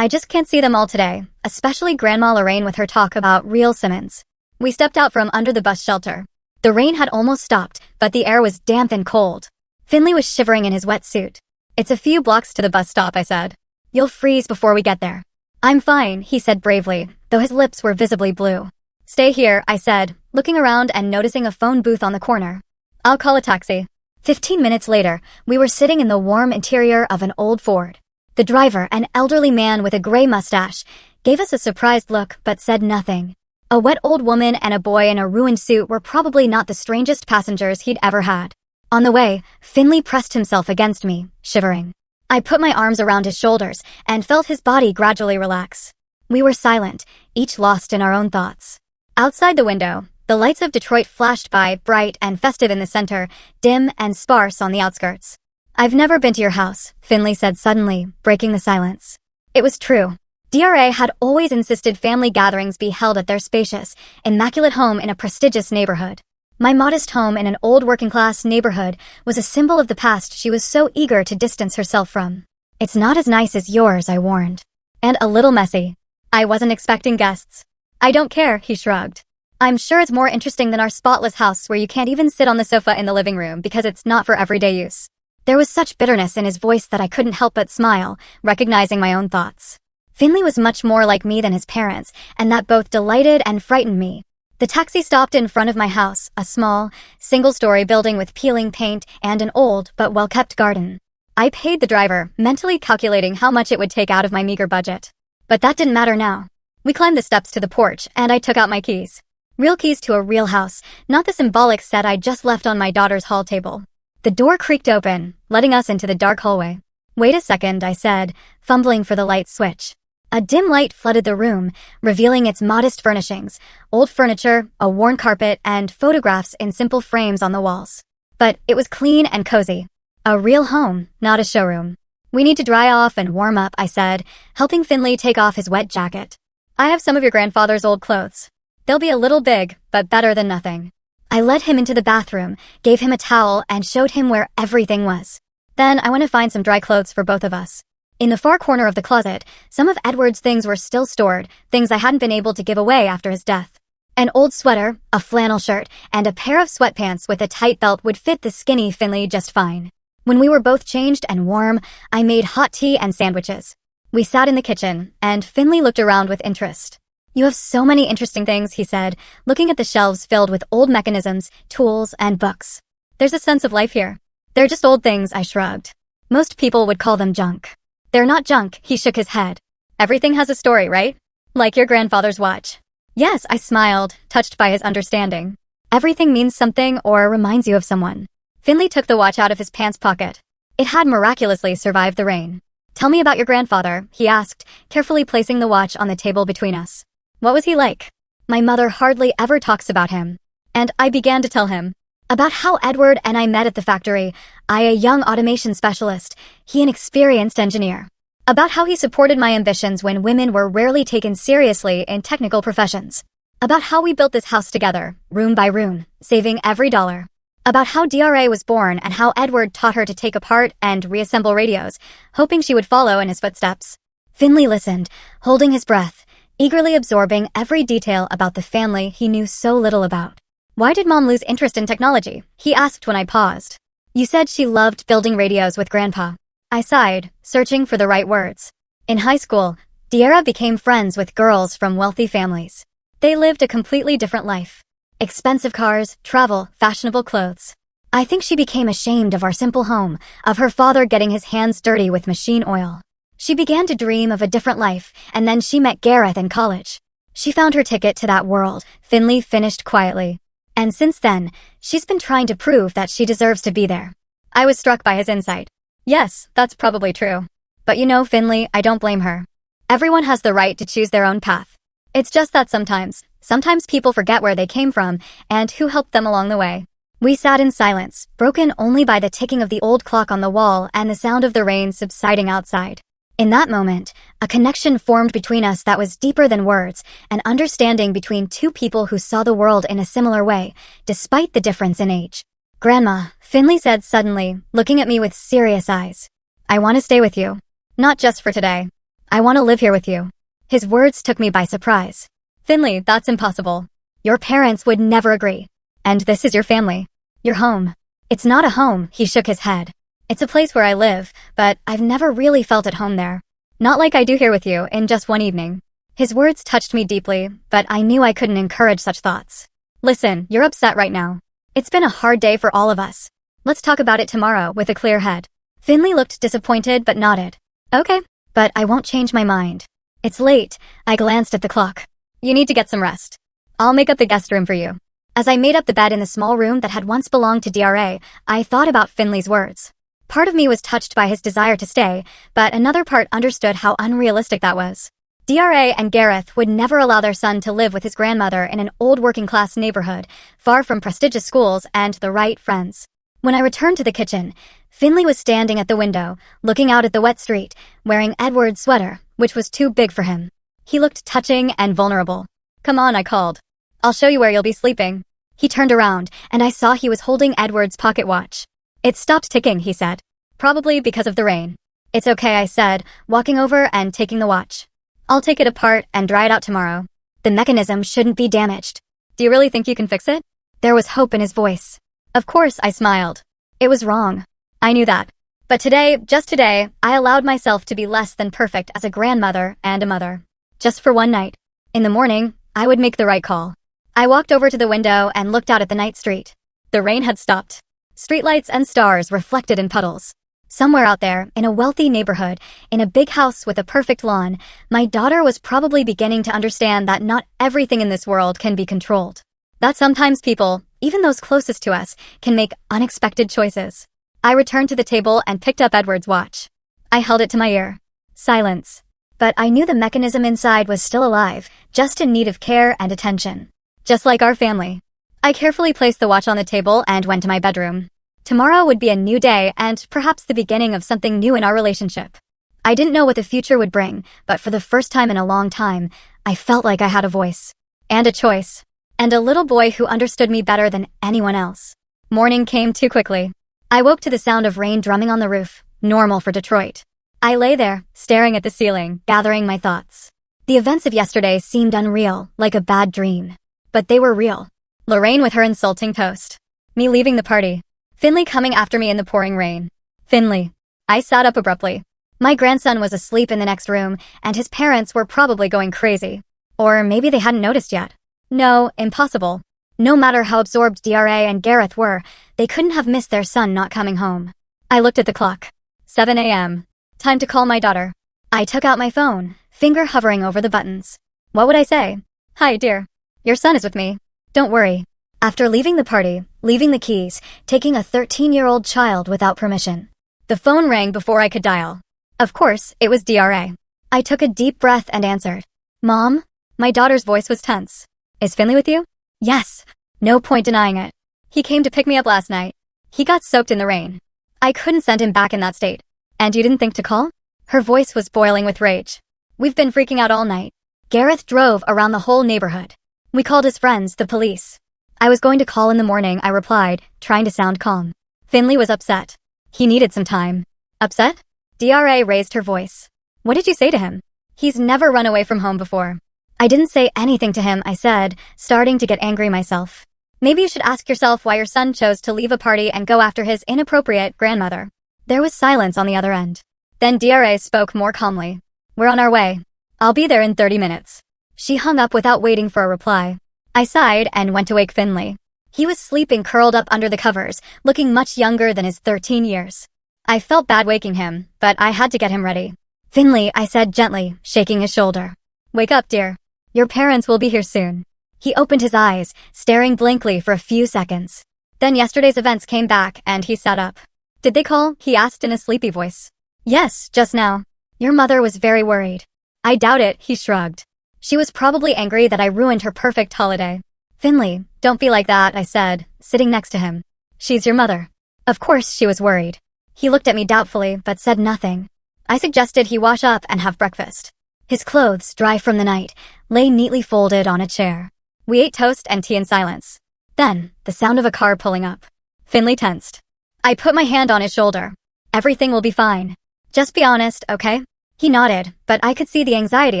Speaker 1: just can't see them all today, especially Grandma Lorraine with her talk about real Simmons. We stepped out from under the bus shelter. The rain had almost stopped, but the air was damp and cold. Finley was shivering in his wetsuit. It's a few blocks to the bus stop, I said. You'll freeze before we get there. I'm fine, he said bravely, though his lips were visibly blue. Stay here, I said, looking around and noticing a phone booth on the corner. I'll call a taxi. 15 minutes later, we were sitting in the warm interior of an old Ford. The driver, an elderly man with a gray mustache, gave us a surprised look but said nothing. A wet old woman and a boy in a ruined suit were probably not the strangest passengers he'd ever had. On the way, Finley pressed himself against me, shivering. I put my arms around his shoulders and felt his body gradually relax. We were silent, each lost in our own thoughts. Outside the window, the lights of Detroit flashed by, bright and festive in the center, dim and sparse on the outskirts. "I've never been to your house," Finley said suddenly, breaking the silence. It was true. DRA had always insisted family gatherings be held at their spacious, immaculate home in a prestigious neighborhood. My modest home in an old working-class neighborhood was a symbol of the past she was so eager to distance herself from. "It's not as nice as yours," I warned. "And a little messy." I wasn't expecting guests. "I don't care," he shrugged. "I'm sure it's more interesting than our spotless house where you can't even sit on the sofa in the living room because it's not for everyday use." There was such bitterness in his voice that I couldn't help but smile, recognizing my own thoughts. Finley was much more like me than his parents, and that both delighted and frightened me. The taxi stopped in front of my house, a small, single-story building with peeling paint and an old but well-kept garden. I paid the driver, mentally calculating how much it would take out of my meager budget. But that didn't matter now. We climbed the steps to the porch, and I took out my keys. Real keys to a real house, not the symbolic set I just left on my daughter's hall table. The door creaked open, letting us into the dark hallway. "Wait a second," I said, fumbling for the light switch. A dim light flooded the room, revealing its modest furnishings, old furniture, a worn carpet, and photographs in simple frames on the walls. But it was clean and cozy. A real home, not a showroom. "We need to dry off and warm up," I said, helping Finley take off his wet jacket. "I have some of your grandfather's old clothes. They'll be a little big, but better than nothing." I led him into the bathroom, gave him a towel, and showed him where everything was. Then I went to find some dry clothes for both of us. In the far corner of the closet, some of Edward's things were still stored, things I hadn't been able to give away after his death. An old sweater, a flannel shirt, and a pair of sweatpants with a tight belt would fit the skinny Finley just fine. When we were both changed and warm, I made hot tea and sandwiches. We sat in the kitchen, and Finley looked around with interest. "You have so many interesting things," he said, looking at the shelves filled with old mechanisms, tools, and books. "There's a sense of life here." "They're just old things," I shrugged. "Most people would call them junk." "They're not junk," he shook his head. "Everything has a story, right? Like your grandfather's watch." "Yes," I smiled, touched by his understanding. "Everything means something or reminds you of someone." Finley took the watch out of his pants pocket. It had miraculously survived the rain. "Tell me about your grandfather," he asked, carefully placing the watch on the table between us. "What was he like?" "My mother hardly ever talks about him." And I began to tell him. About how Edward and I met at the factory, I a young automation specialist, he an experienced engineer. About how he supported my ambitions when women were rarely taken seriously in technical professions. About how we built this house together, room by room, saving every dollar. About how DRA was born and how Edward taught her to take apart and reassemble radios, hoping she would follow in his footsteps. Finley listened, holding his breath, eagerly absorbing every detail about the family he knew so little about. "Why did Mom lose interest in technology?" he asked when I paused. "You said she loved building radios with Grandpa." I sighed, searching for the right words. In high school, Deara became friends with girls from wealthy families. They lived a completely different life. Expensive cars, travel, fashionable clothes. I think she became ashamed of our simple home, of her father getting his hands dirty with machine oil. She began to dream of a different life, and then she met Gareth in college. She found her ticket to that world, Finley finished quietly. And since then, she's been trying to prove that she deserves to be there. I was struck by his insight. Yes, that's probably true. But you know, Finley, I don't blame her. Everyone has the right to choose their own path. It's just that sometimes people forget where they came from and who helped them along the way. We sat in silence, broken only by the ticking of the old clock on the wall and the sound of the rain subsiding outside. In that moment, a connection formed between us that was deeper than words, an understanding between two people who saw the world in a similar way, despite the difference in age. "Grandma," Finley said suddenly, looking at me with serious eyes. "I want to stay with you. Not just for today. I want to live here with you." His words took me by surprise. "Finley, that's impossible. Your parents would never agree. And this is your family. Your home." "It's not a home," he shook his head. "It's a place where I live, but I've never really felt at home there. Not like I do here with you in just one evening." His words touched me deeply, but I knew I couldn't encourage such thoughts. "Listen, you're upset right now. It's been a hard day for all of us. Let's talk about it tomorrow with a clear head." Finley looked disappointed but nodded. "Okay, but I won't change my mind. It's late." I glanced at the clock. "You need to get some rest. I'll make up the guest room for you." As I made up the bed in the small room that had once belonged to DRA, I thought about Finley's words. Part of me was touched by his desire to stay, but another part understood how unrealistic that was. DRA and Gareth would never allow their son to live with his grandmother in an old working-class neighborhood, far from prestigious schools and the right friends. When I returned to the kitchen, Finley was standing at the window, looking out at the wet street, wearing Edward's sweater, which was too big for him. He looked touching and vulnerable. "Come on," I called. "I'll show you where you'll be sleeping." He turned around, and I saw he was holding Edward's pocket watch. "It stopped ticking," he said. "Probably because of the rain." "It's okay," I said, walking over and taking the watch. "I'll take it apart and dry it out tomorrow. The mechanism shouldn't be damaged." "Do you really think you can fix it?" There was hope in his voice. Of course, I smiled. It was wrong. I knew that. But today, just today, I allowed myself to be less than perfect as a grandmother and a mother. Just for one night. In the morning, I would make the right call. I walked over to the window and looked out at the night street. The rain had stopped. Streetlights and stars reflected in puddles. Somewhere out there, in a wealthy neighborhood, in a big house with a perfect lawn, my daughter was probably beginning to understand that not everything in this world can be controlled. That sometimes people, even those closest to us, can make unexpected choices. I returned to the table and picked up Edward's watch. I held it to my ear. Silence. But I knew the mechanism inside was still alive, just in need of care and attention. Just like our family. I carefully placed the watch on the table and went to my bedroom. Tomorrow would be a new day and perhaps the beginning of something new in our relationship. I didn't know what the future would bring, but for the first time in a long time, I felt like I had a voice. And a choice. And a little boy who understood me better than anyone else. Morning came too quickly. I woke to the sound of rain drumming on the roof, normal for Detroit. I lay there, staring at the ceiling, gathering my thoughts. The events of yesterday seemed unreal, like a bad dream. But they were real. Lorraine with her insulting post. Me leaving the party. Finley coming after me in the pouring rain. Finley. I sat up abruptly. My grandson was asleep in the next room, and his parents were probably going crazy. Or maybe they hadn't noticed yet. No, impossible. No matter how absorbed DRA and Gareth were, they couldn't have missed their son not coming home. I looked at the clock. 7 a.m. Time to call my daughter. I took out my phone, finger hovering over the buttons. What would I say? "Hi, dear. Your son is with me. Don't worry." After leaving the party, leaving the keys, taking a 13-year-old child without permission. The phone rang before I could dial. Of course, it was DRA. I took a deep breath and answered. "Mom?" My daughter's voice was tense. "Is Finley with you?" "Yes." No point denying it. "He came to pick me up last night. He got soaked in the rain. I couldn't send him back in that state." "And you didn't think to call?" Her voice was boiling with rage. "We've been freaking out all night. Gareth drove around the whole neighborhood. We called his friends, the police." "I was going to call in the morning," I replied, trying to sound calm. Finley was upset. He needed some time. "Upset?" DRA raised her voice. "What did you say to him?" "He's never run away from home before." "I didn't say anything to him," I said, starting to get angry myself. "Maybe you should ask yourself why your son chose to leave a party and go after his inappropriate grandmother." There was silence on the other end. Then DRA spoke more calmly. "We're on our way. I'll be there in 30 minutes. She hung up without waiting for a reply. I sighed and went to wake Finley. He was sleeping curled up under the covers, looking much younger than his 13 years. I felt bad waking him, but I had to get him ready. "Finley," I said gently, shaking his shoulder. "Wake up, dear. Your parents will be here soon." He opened his eyes, staring blankly for a few seconds. Then yesterday's events came back and he sat up. "Did they call?" he asked in a sleepy voice. "Yes, just now. Your mother was very worried." "I doubt it," he shrugged. "She was probably angry that I ruined her perfect holiday." "Finley, don't be like that," I said, sitting next to him. "She's your mother." Of course she was worried. He looked at me doubtfully, but said nothing. I suggested he wash up and have breakfast. His clothes, dry from the night, lay neatly folded on a chair. We ate toast and tea in silence. Then, the sound of a car pulling up. Finley tensed. I put my hand on his shoulder. "Everything will be fine. Just be honest, okay?" He nodded, but I could see the anxiety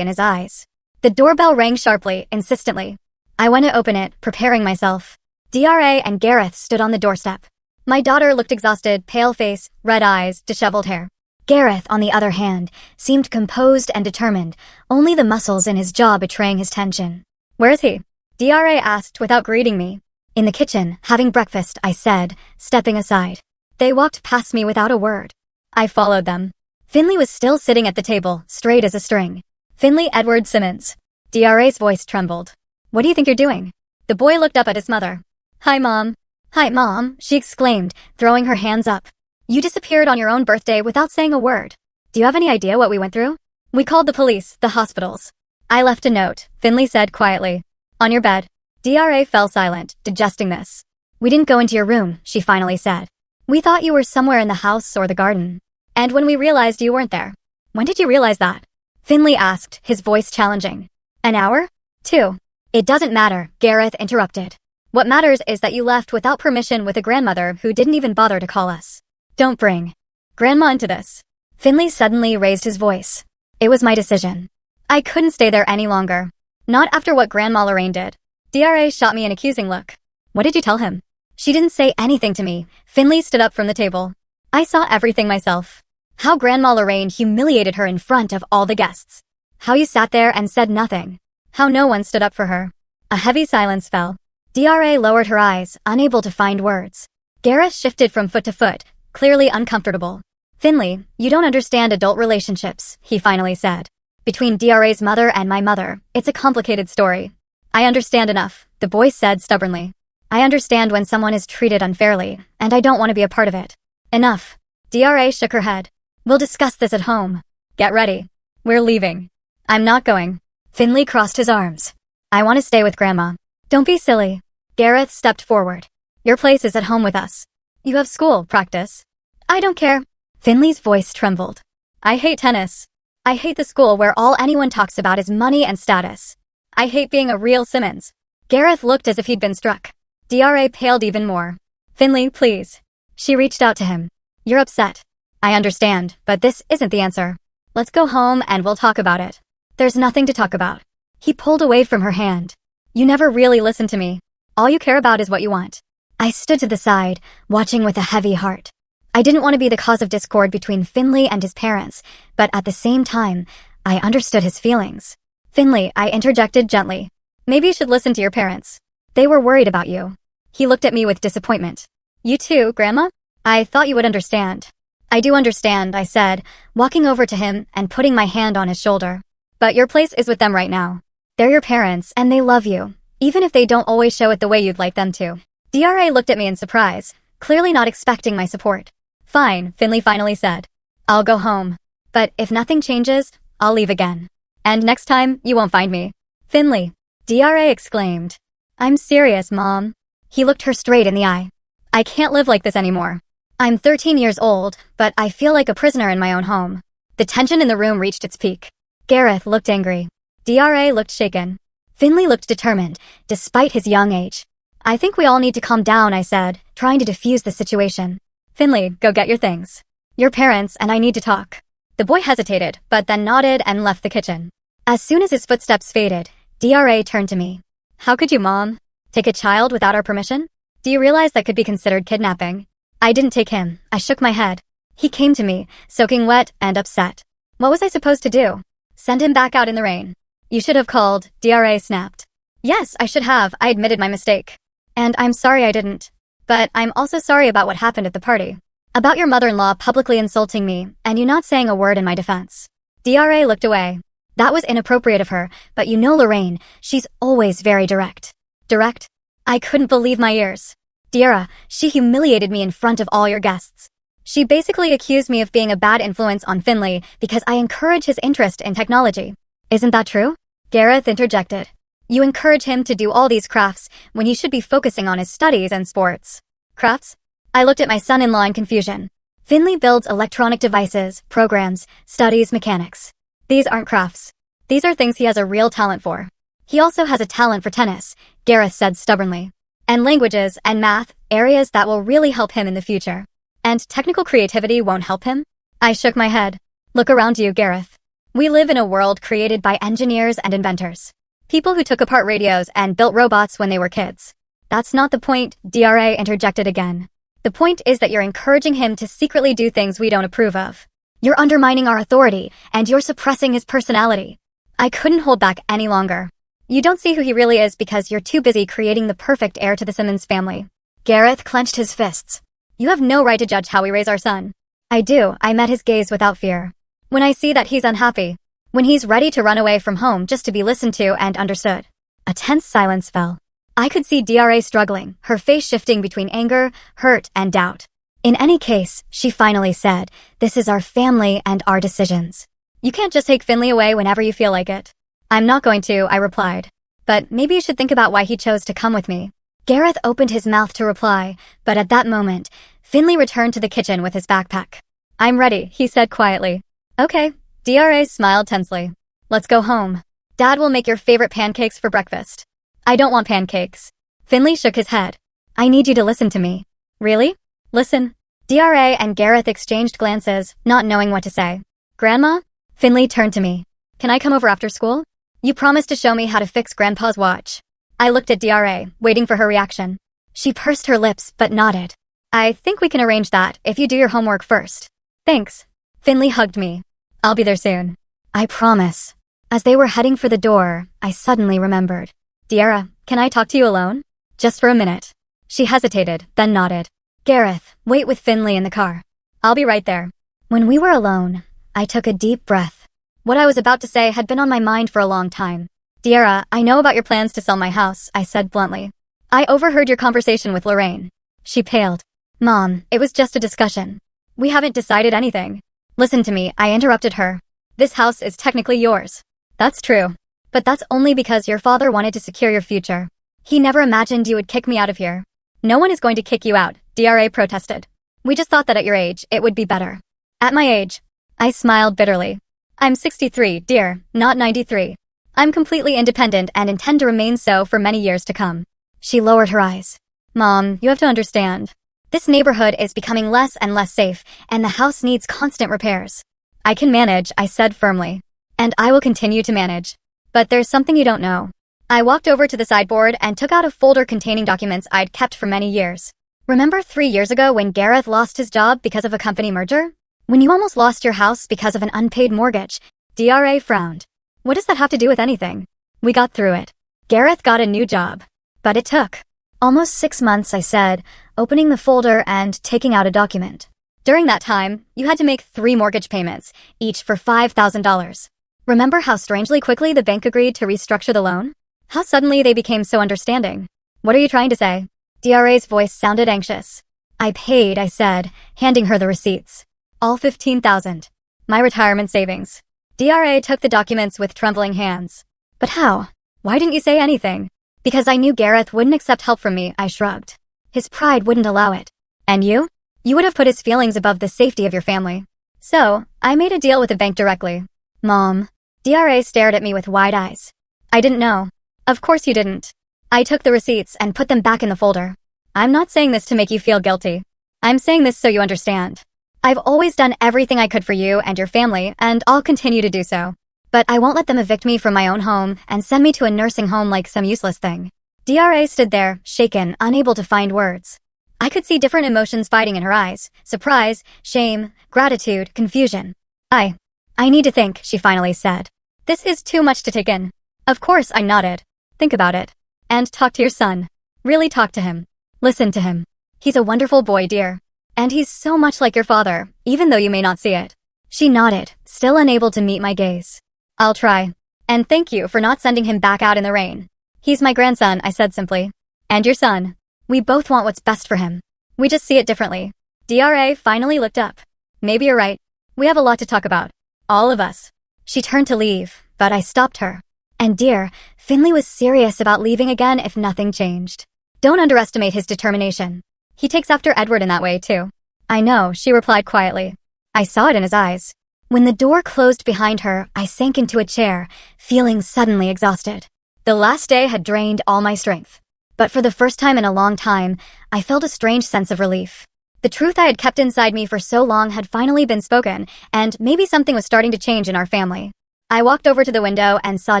Speaker 1: in his eyes. The doorbell rang sharply, insistently. I went to open it, preparing myself. DRA and Gareth stood on the doorstep. My daughter looked exhausted, pale face, red eyes, disheveled hair. Gareth, on the other hand, seemed composed and determined, only the muscles in his jaw betraying his tension. "Where is he?" DRA asked without greeting me. "In the kitchen, having breakfast," I said, stepping aside. They walked past me without a word. I followed them. Finley was still sitting at the table, straight as a string. "Finley Edward Simmons." DRA's voice trembled. "What do you think you're doing?" The boy looked up at his mother. "Hi, Mom." "Hi, Mom," she exclaimed, throwing her hands up. You disappeared on your own birthday without saying a word. Do you have any idea what we went through? We called the police, the hospitals. I left a note, Finley said quietly. On your bed. Dra fell silent, digesting this. We didn't go into your room, she finally said. We thought you were somewhere in the house or the garden. And when we realized you weren't there. When did you realize that? Finley asked, his voice challenging. An hour? 2. It doesn't matter, Gareth interrupted. What matters is that you left without permission with a grandmother who didn't even bother to call us. Don't bring Grandma into this. Finley suddenly raised his voice. It was my decision. I couldn't stay there any longer. Not after what Grandma Lorraine did. Dra shot me an accusing look. What did you tell him? She didn't say anything to me. Finley stood up from the table. I saw everything myself. How Grandma Lorraine humiliated her in front of all the guests. How you sat there and said nothing. How no one stood up for her. A heavy silence fell. Dra lowered her eyes, unable to find words. Gareth shifted from foot to foot, clearly uncomfortable. Finley, you don't understand adult relationships, he finally said. Between Dra's mother and my mother, it's a complicated story. I understand enough, the boy said stubbornly. I understand when someone is treated unfairly, and I don't want to be a part of it. Enough. Dra shook her head. We'll discuss this at home. Get ready. We're leaving. I'm not going. Finley crossed his arms. I want to stay with Grandma. Don't be silly. Gareth stepped forward. Your place is at home with us. You have school, practice. I don't care. Finley's voice trembled. I hate tennis. I hate the school where all anyone talks about is money and status. I hate being a real Simmons. Gareth looked as if he'd been struck. Dra paled even more. Finley, please. She reached out to him. You're upset. I understand, but this isn't the answer. Let's go home and we'll talk about it. There's nothing to talk about. He pulled away from her hand. You never really listened to me. All you care about is what you want. I stood to the side, watching with a heavy heart. I didn't want to be the cause of discord between Finley and his parents, but at the same time, I understood his feelings. Finley, I interjected gently. Maybe you should listen to your parents. They were worried about you. He looked at me with disappointment. You too, Grandma? I thought you would understand. I do understand, I said, walking over to him and putting my hand on his shoulder. But your place is with them right now. They're your parents, and they love you, even if they don't always show it the way you'd like them to. Dra looked at me in surprise, clearly not expecting my support. Fine, Finley finally said. I'll go home. But if nothing changes, I'll leave again. And next time, you won't find me. Finley. Dra exclaimed. I'm serious, Mom. He looked her straight in the eye. I can't live like this anymore. I'm 13 years old, but I feel like a prisoner in my own home. The tension in the room reached its peak. Gareth looked angry. Dra looked shaken. Finley looked determined, despite his young age. I think we all need to calm down, I said, trying to defuse the situation. Finley, go get your things. Your parents and I need to talk. The boy hesitated, but then nodded and left the kitchen. As soon as his footsteps faded, Dra turned to me. How could you, Mom? Take a child without our permission? Do you realize that could be considered kidnapping? I didn't take him. I shook my head. He came to me, soaking wet and upset. What was I supposed to do? Send him back out in the rain. You should have called, Dra snapped. Yes, I should have. I admitted my mistake. And I'm sorry I didn't. But I'm also sorry about what happened at the party. About your mother-in-law publicly insulting me, and you not saying a word in my defense. Dra looked away. That was inappropriate of her, but you know Lorraine, she's always very direct. Direct? I couldn't believe my ears. Dra, she humiliated me in front of all your guests. She basically accused me of being a bad influence on Finley because I encourage his interest in technology. Isn't that true? Gareth interjected. You encourage him to do all these crafts when he should be focusing on his studies and sports. Crafts? I looked at my son-in-law in confusion. Finley builds electronic devices, programs, studies mechanics. These aren't crafts. These are things he has a real talent for. He also has a talent for tennis, Gareth said stubbornly. And languages and math, areas that will really help him in the future. And technical creativity won't help him? I shook my head. Look around you, Gareth. We live in a world created by engineers and inventors. People who took apart radios and built robots when they were kids. That's not the point, Dra interjected again. The point is that you're encouraging him to secretly do things we don't approve of. You're undermining our authority, and you're suppressing his personality. I couldn't hold back any longer. You don't see who he really is because you're too busy creating the perfect heir to the Simmons family. Gareth clenched his fists. You have no right to judge how we raise our son. I do. I met his gaze without fear. When I see that he's unhappy. When he's ready to run away from home just to be listened to and understood. A tense silence fell. I could see Dra struggling, her face shifting between anger, hurt, and doubt. In any case, she finally said, this is our family and our decisions. You can't just take Finley away whenever you feel like it. I'm not going to, I replied. But maybe you should think about why he chose to come with me. Gareth opened his mouth to reply, but at that moment, Finley returned to the kitchen with his backpack. I'm ready, he said quietly. Okay, DRA smiled tensely. Let's go home. Dad will make your favorite pancakes for breakfast. I don't want pancakes. Finley shook his head. I need you to listen to me. Really? Listen. DRA and Gareth exchanged glances, not knowing what to say. Grandma? Finley turned to me. Can I come over after school? You promised to show me how to fix Grandpa's watch. I looked at DRA, waiting for her reaction. She pursed her lips, but nodded. I think we can arrange that if you do your homework first. Thanks. Finley hugged me. I'll be there soon. I promise. As they were heading for the door, I suddenly remembered. Diarra, can I talk to you alone? Just for a minute. She hesitated, then nodded. Gareth, wait with Finley in the car. I'll be right there. When we were alone, I took a deep breath. What I was about to say had been on my mind for a long time. Diarra, I know about your plans to sell my house, I said bluntly. I overheard your conversation with Lorraine. She paled. Mom, it was just a discussion. We haven't decided anything. Listen to me, I interrupted her. This house is technically yours. That's true. But that's only because your father wanted to secure your future. He never imagined you would kick me out of here. No one is going to kick you out, DRA protested. We just thought that at your age, it would be better. At my age, I smiled bitterly. I'm 63, dear, not 93. I'm completely independent and intend to remain so for many years to come. She lowered her eyes. Mom, you have to understand. This neighborhood is becoming less and less safe, and the house needs constant repairs. I can manage, I said firmly. And I will continue to manage. But there's something you don't know. I walked over to the sideboard and took out a folder containing documents I'd kept for many years. Remember 3 years ago when Gareth lost his job because of a company merger? When you almost lost your house because of an unpaid mortgage? DRA frowned. What does that have to do with anything? We got through it. Gareth got a new job. But it took almost 6 months, I said, opening the folder and taking out a document. During that time, you had to make 3 mortgage payments, each for $5,000. Remember how strangely quickly the bank agreed to restructure the loan? How suddenly they became so understanding? What are you trying to say? DRA's voice sounded anxious. I paid, I said, handing her the receipts. All $15,000. My retirement savings. DRA took the documents with trembling hands. But how? Why didn't you say anything? Because I knew Gareth wouldn't accept help from me, I shrugged. His pride wouldn't allow it. And you? You would have put his feelings above the safety of your family. So, I made a deal with the bank directly. Mom. DRA stared at me with wide eyes. I didn't know. Of course you didn't. I took the receipts and put them back in the folder. I'm not saying this to make you feel guilty. I'm saying this so you understand. I've always done everything I could for you and your family, and I'll continue to do so. But I won't let them evict me from my own home and send me to a nursing home like some useless thing. DRA stood there, shaken, unable to find words. I could see different emotions fighting in her eyes. Surprise, shame, gratitude, confusion. I need to think, she finally said. This is too much to take in. Of course, I nodded. Think about it. And talk to your son. Really talk to him. Listen to him. He's a wonderful boy, dear. And he's so much like your father, even though you may not see it. She nodded, still unable to meet my gaze. I'll try. And thank you for not sending him back out in the rain. He's my grandson, I said simply. And your son. We both want what's best for him. We just see it differently. DRA finally looked up. Maybe you're right. We have a lot to talk about. All of us. She turned to leave, but I stopped her. And dear, Finley was serious about leaving again if nothing changed. Don't underestimate his determination. He takes after Edward in that way, too. I know, she replied quietly. I saw it in his eyes. When the door closed behind her, I sank into a chair, feeling suddenly exhausted. The last day had drained all my strength. But for the first time in a long time, I felt a strange sense of relief. The truth I had kept inside me for so long had finally been spoken, and maybe something was starting to change in our family. I walked over to the window and saw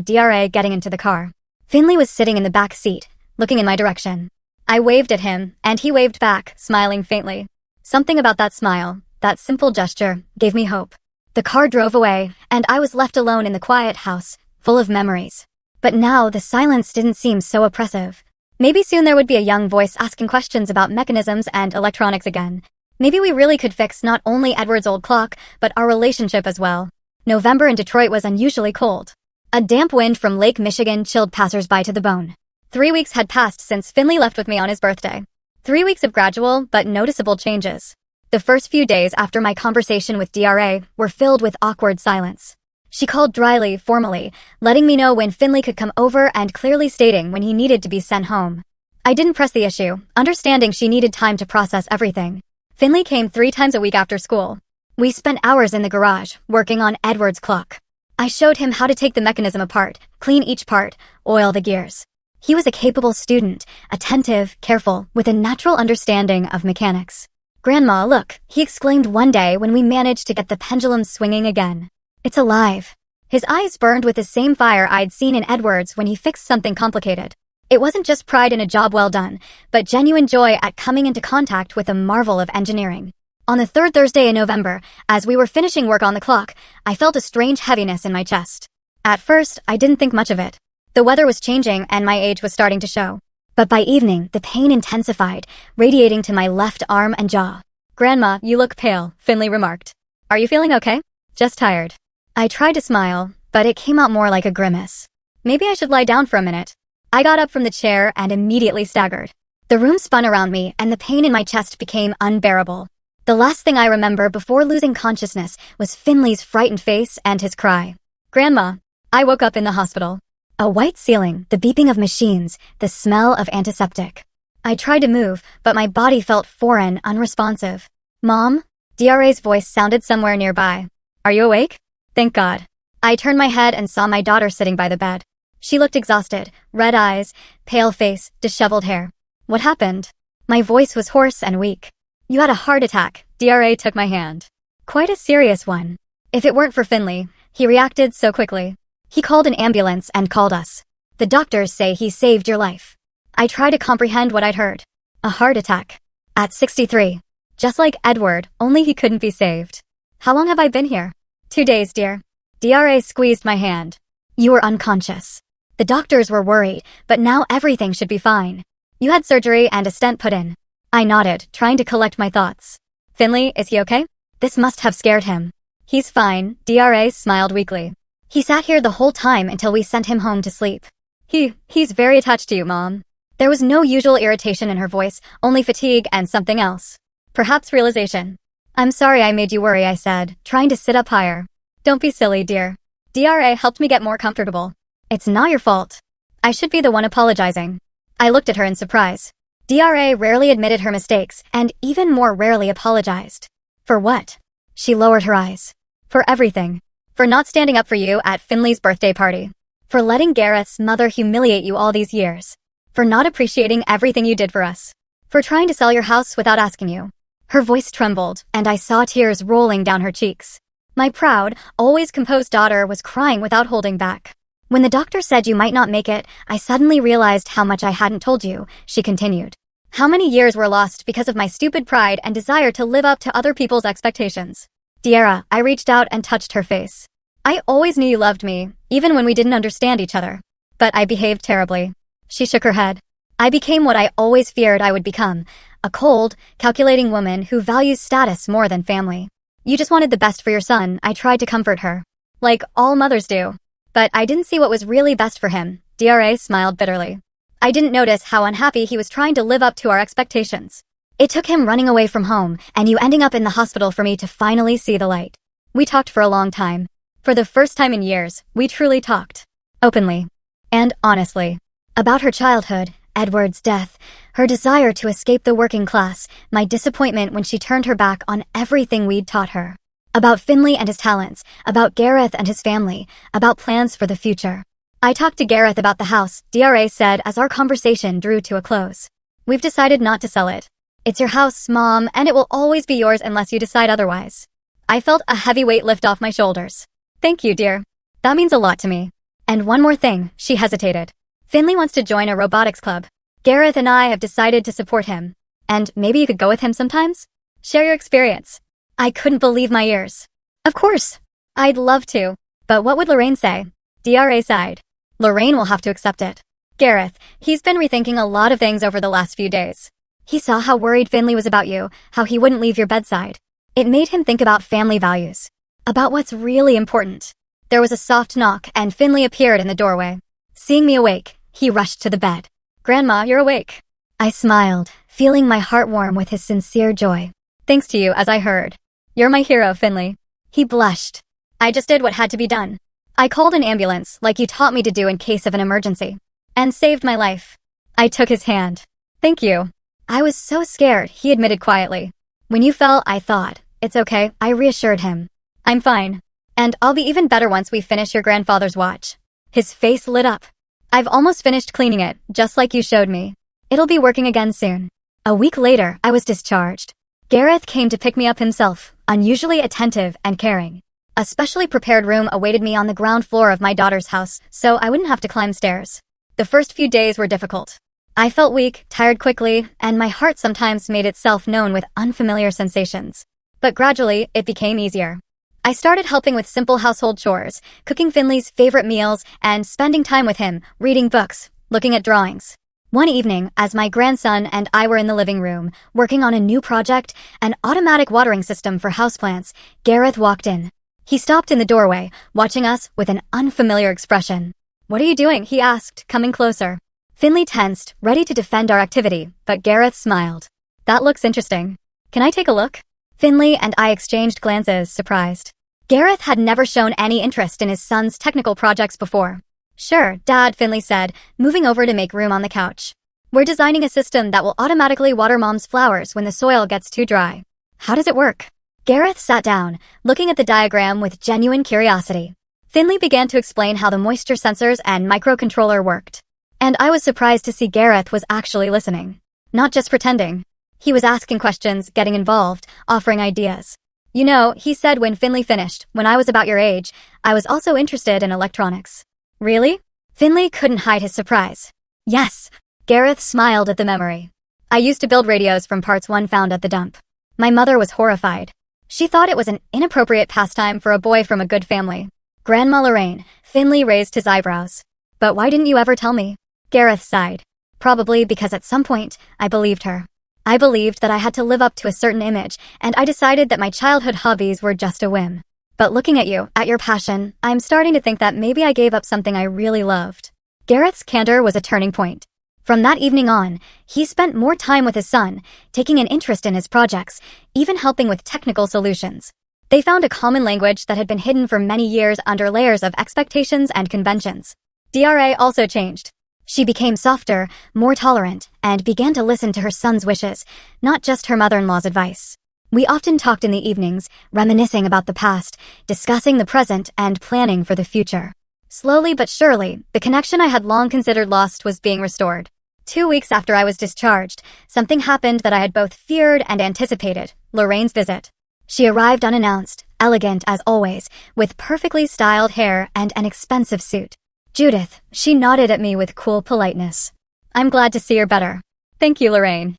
Speaker 1: DRA getting into the car. Finley was sitting in the back seat, looking in my direction. I waved at him, and he waved back, smiling faintly. Something about that smile, that simple gesture, gave me hope. The car drove away, and I was left alone in the quiet house, full of memories. But now the silence didn't seem so oppressive. Maybe soon there would be a young voice asking questions about mechanisms and electronics again. Maybe we really could fix not only Edward's old clock, but our relationship as well. November in Detroit was unusually cold. A damp wind from Lake Michigan chilled passers-by to the bone. 3 weeks had passed since Finley left with me on his birthday. 3 weeks of gradual but noticeable changes. The first few days after my conversation with DRA were filled with awkward silence. She called dryly, formally, letting me know when Finley could come over and clearly stating when he needed to be sent home. I didn't press the issue, understanding she needed time to process everything. Finley came 3 times a week after school. We spent hours in the garage, working on Edward's clock. I showed him how to take the mechanism apart, clean each part, oil the gears. He was a capable student, attentive, careful, with a natural understanding of mechanics. "Grandma, look," he exclaimed one day when we managed to get the pendulum swinging again. "It's alive." His eyes burned with the same fire I'd seen in Edward's when he fixed something complicated. It wasn't just pride in a job well done, but genuine joy at coming into contact with a marvel of engineering. On the 3rd Thursday in November, as we were finishing work on the clock, I felt a strange heaviness in my chest. At first, I didn't think much of it. The weather was changing and my age was starting to show. But by evening, the pain intensified, radiating to my left arm and jaw. "Grandma, you look pale," Finley remarked. "Are you feeling okay?" "Just tired." I tried to smile, but it came out more like a grimace. "Maybe I should lie down for a minute." I got up from the chair and immediately staggered. The room spun around me and the pain in my chest became unbearable. The last thing I remember before losing consciousness was Finley's frightened face and his cry. "Grandma." I woke up in the hospital. A white ceiling, the beeping of machines, the smell of antiseptic. I tried to move, but my body felt foreign, unresponsive. "Mom?" DRA's voice sounded somewhere nearby. "Are you awake?" "Thank God." I turned my head and saw my daughter sitting by the bed. She looked exhausted, red eyes, pale face, disheveled hair. "What happened?" My voice was hoarse and weak. "You had a heart attack." DRA took my hand. "Quite a serious one." If it weren't for Finley, he reacted so quickly. He called an ambulance and called us. "The doctors say he saved your life." I tried to comprehend what I'd heard. A heart attack. At 63. Just like Edward, only he couldn't be saved. "How long have I been here?" 2 days, dear." DRA squeezed my hand. "You were unconscious. The doctors were worried, but now everything should be fine. You had surgery and a stent put in." I nodded, trying to collect my thoughts. "Finley, is he okay?" This must have scared him. "He's fine," DRA smiled weakly. "He sat here the whole time until we sent him home to sleep." He's very attached to you, Mom." There was no usual irritation in her voice, only fatigue and something else. Perhaps realization. "I'm sorry I made you worry," I said, trying to sit up higher. "Don't be silly, dear." DRA helped me get more comfortable. "It's not your fault." I should be the one apologizing. I looked at her in surprise. DRA rarely admitted her mistakes, and even more rarely apologized. "For what?" She lowered her eyes. "For everything. For not standing up for you at Finley's birthday party. For letting Gareth's mother humiliate you all these years. For not appreciating everything you did for us. For trying to sell your house without asking you." Her voice trembled, and I saw tears rolling down her cheeks. My proud, always composed daughter was crying without holding back. "When the doctor said you might not make it, I suddenly realized how much I hadn't told you," she continued. "How many years were lost because of my stupid pride and desire to live up to other people's expectations." "Deara," I reached out and touched her face. "I always knew you loved me, even when we didn't understand each other. But I behaved terribly." She shook her head. "I became what I always feared I would become, a cold, calculating woman who values status more than family. You just wanted the best for your son," I tried to comfort her. "Like all mothers do." "But I didn't see what was really best for him," DRA smiled bitterly. "I didn't notice how unhappy he was trying to live up to our expectations. It took him running away from home and you ending up in the hospital for me to finally see the light." We talked for a long time. For the first time in years, we truly talked. Openly. And honestly. About her childhood, Edward's death, her desire to escape the working class, my disappointment when she turned her back on everything we'd taught her. About Finley and his talents, about Gareth and his family, about plans for the future. I talked to Gareth about the house, DRA said as our conversation drew to a close. "We've decided not to sell it. It's your house, Mom, and it will always be yours unless you decide otherwise." I felt a heavy weight lift off my shoulders. "Thank you, dear. That means a lot to me. And one more thing," she hesitated. "Finley wants to join a robotics club. Gareth and I have decided to support him. And maybe you could go with him sometimes? Share your experience." I couldn't believe my ears. "Of course. I'd love to. But what would Lorraine say?" DRA sighed. "Lorraine will have to accept it. Gareth, he's been rethinking a lot of things over the last few days. He saw how worried Finley was about you, how he wouldn't leave your bedside. It made him think about family values. About what's really important." There was a soft knock and Finley appeared in the doorway. Seeing me awake, he rushed to the bed. "Grandma, you're awake." I smiled, feeling my heart warm with his sincere joy. Thanks to you, as I heard. You're my hero, Finley. He blushed. I just did what had to be done. I called an ambulance, like you taught me to do in case of an emergency. And saved my life. I took his hand. Thank you. I was so scared, he admitted quietly. When you fell, I thought, it's okay, I reassured him. I'm fine. And I'll be even better once we finish your grandfather's watch. His face lit up. I've almost finished cleaning it, just like you showed me. It'll be working again soon. A week later, I was discharged. Gareth came to pick me up himself, unusually attentive and caring. A specially prepared room awaited me on the ground floor of my daughter's house, so I wouldn't have to climb stairs. The first few days were difficult. I felt weak, tired quickly, and my heart sometimes made itself known with unfamiliar sensations. But gradually, it became easier. I started helping with simple household chores, cooking Finley's favorite meals, and spending time with him, reading books, looking at drawings. One evening, as my grandson and I were in the living room, working on a new project, an automatic watering system for houseplants, Gareth walked in. He stopped in the doorway, watching us with an unfamiliar expression. What are you doing? He asked, coming closer. Finley tensed, ready to defend our activity, but Gareth smiled. That looks interesting. Can I take a look? Finley and I exchanged glances, surprised. Gareth had never shown any interest in his son's technical projects before. Sure, Dad, Finley said, moving over to make room on the couch. We're designing a system that will automatically water Mom's flowers when the soil gets too dry. How does it work? Gareth sat down, looking at the diagram with genuine curiosity. Finley began to explain how the moisture sensors and microcontroller worked. And I was surprised to see Gareth was actually listening. Not just pretending. He was asking questions, getting involved, offering ideas. You know, he said when Finley finished, when I was about your age, I was also interested in electronics. Really? Finley couldn't hide his surprise. Yes. Gareth smiled at the memory. I used to build radios from parts one found at the dump. My mother was horrified. She thought it was an inappropriate pastime for a boy from a good family. Grandma Lorraine, Finley raised his eyebrows. But why didn't you ever tell me? Gareth sighed. Probably because at some point, I believed her. I believed that I had to live up to a certain image, and I decided that my childhood hobbies were just a whim. But looking at you, at your passion, I'm starting to think that maybe I gave up something I really loved. Gareth's candor was a turning point. From that evening on, he spent more time with his son, taking an interest in his projects, even helping with technical solutions. They found a common language that had been hidden for many years under layers of expectations and conventions. Dra also changed. She became softer, more tolerant, and began to listen to her son's wishes, not just her mother-in-law's advice. We often talked in the evenings, reminiscing about the past, discussing the present, and planning for the future. Slowly but surely, the connection I had long considered lost was being restored. 2 weeks after I was discharged, something happened that I had both feared and anticipated: Lorraine's visit. She arrived unannounced, elegant as always, with perfectly styled hair and an expensive suit. Judith, she nodded at me with cool politeness. I'm glad to see you're better. Thank you, Lorraine.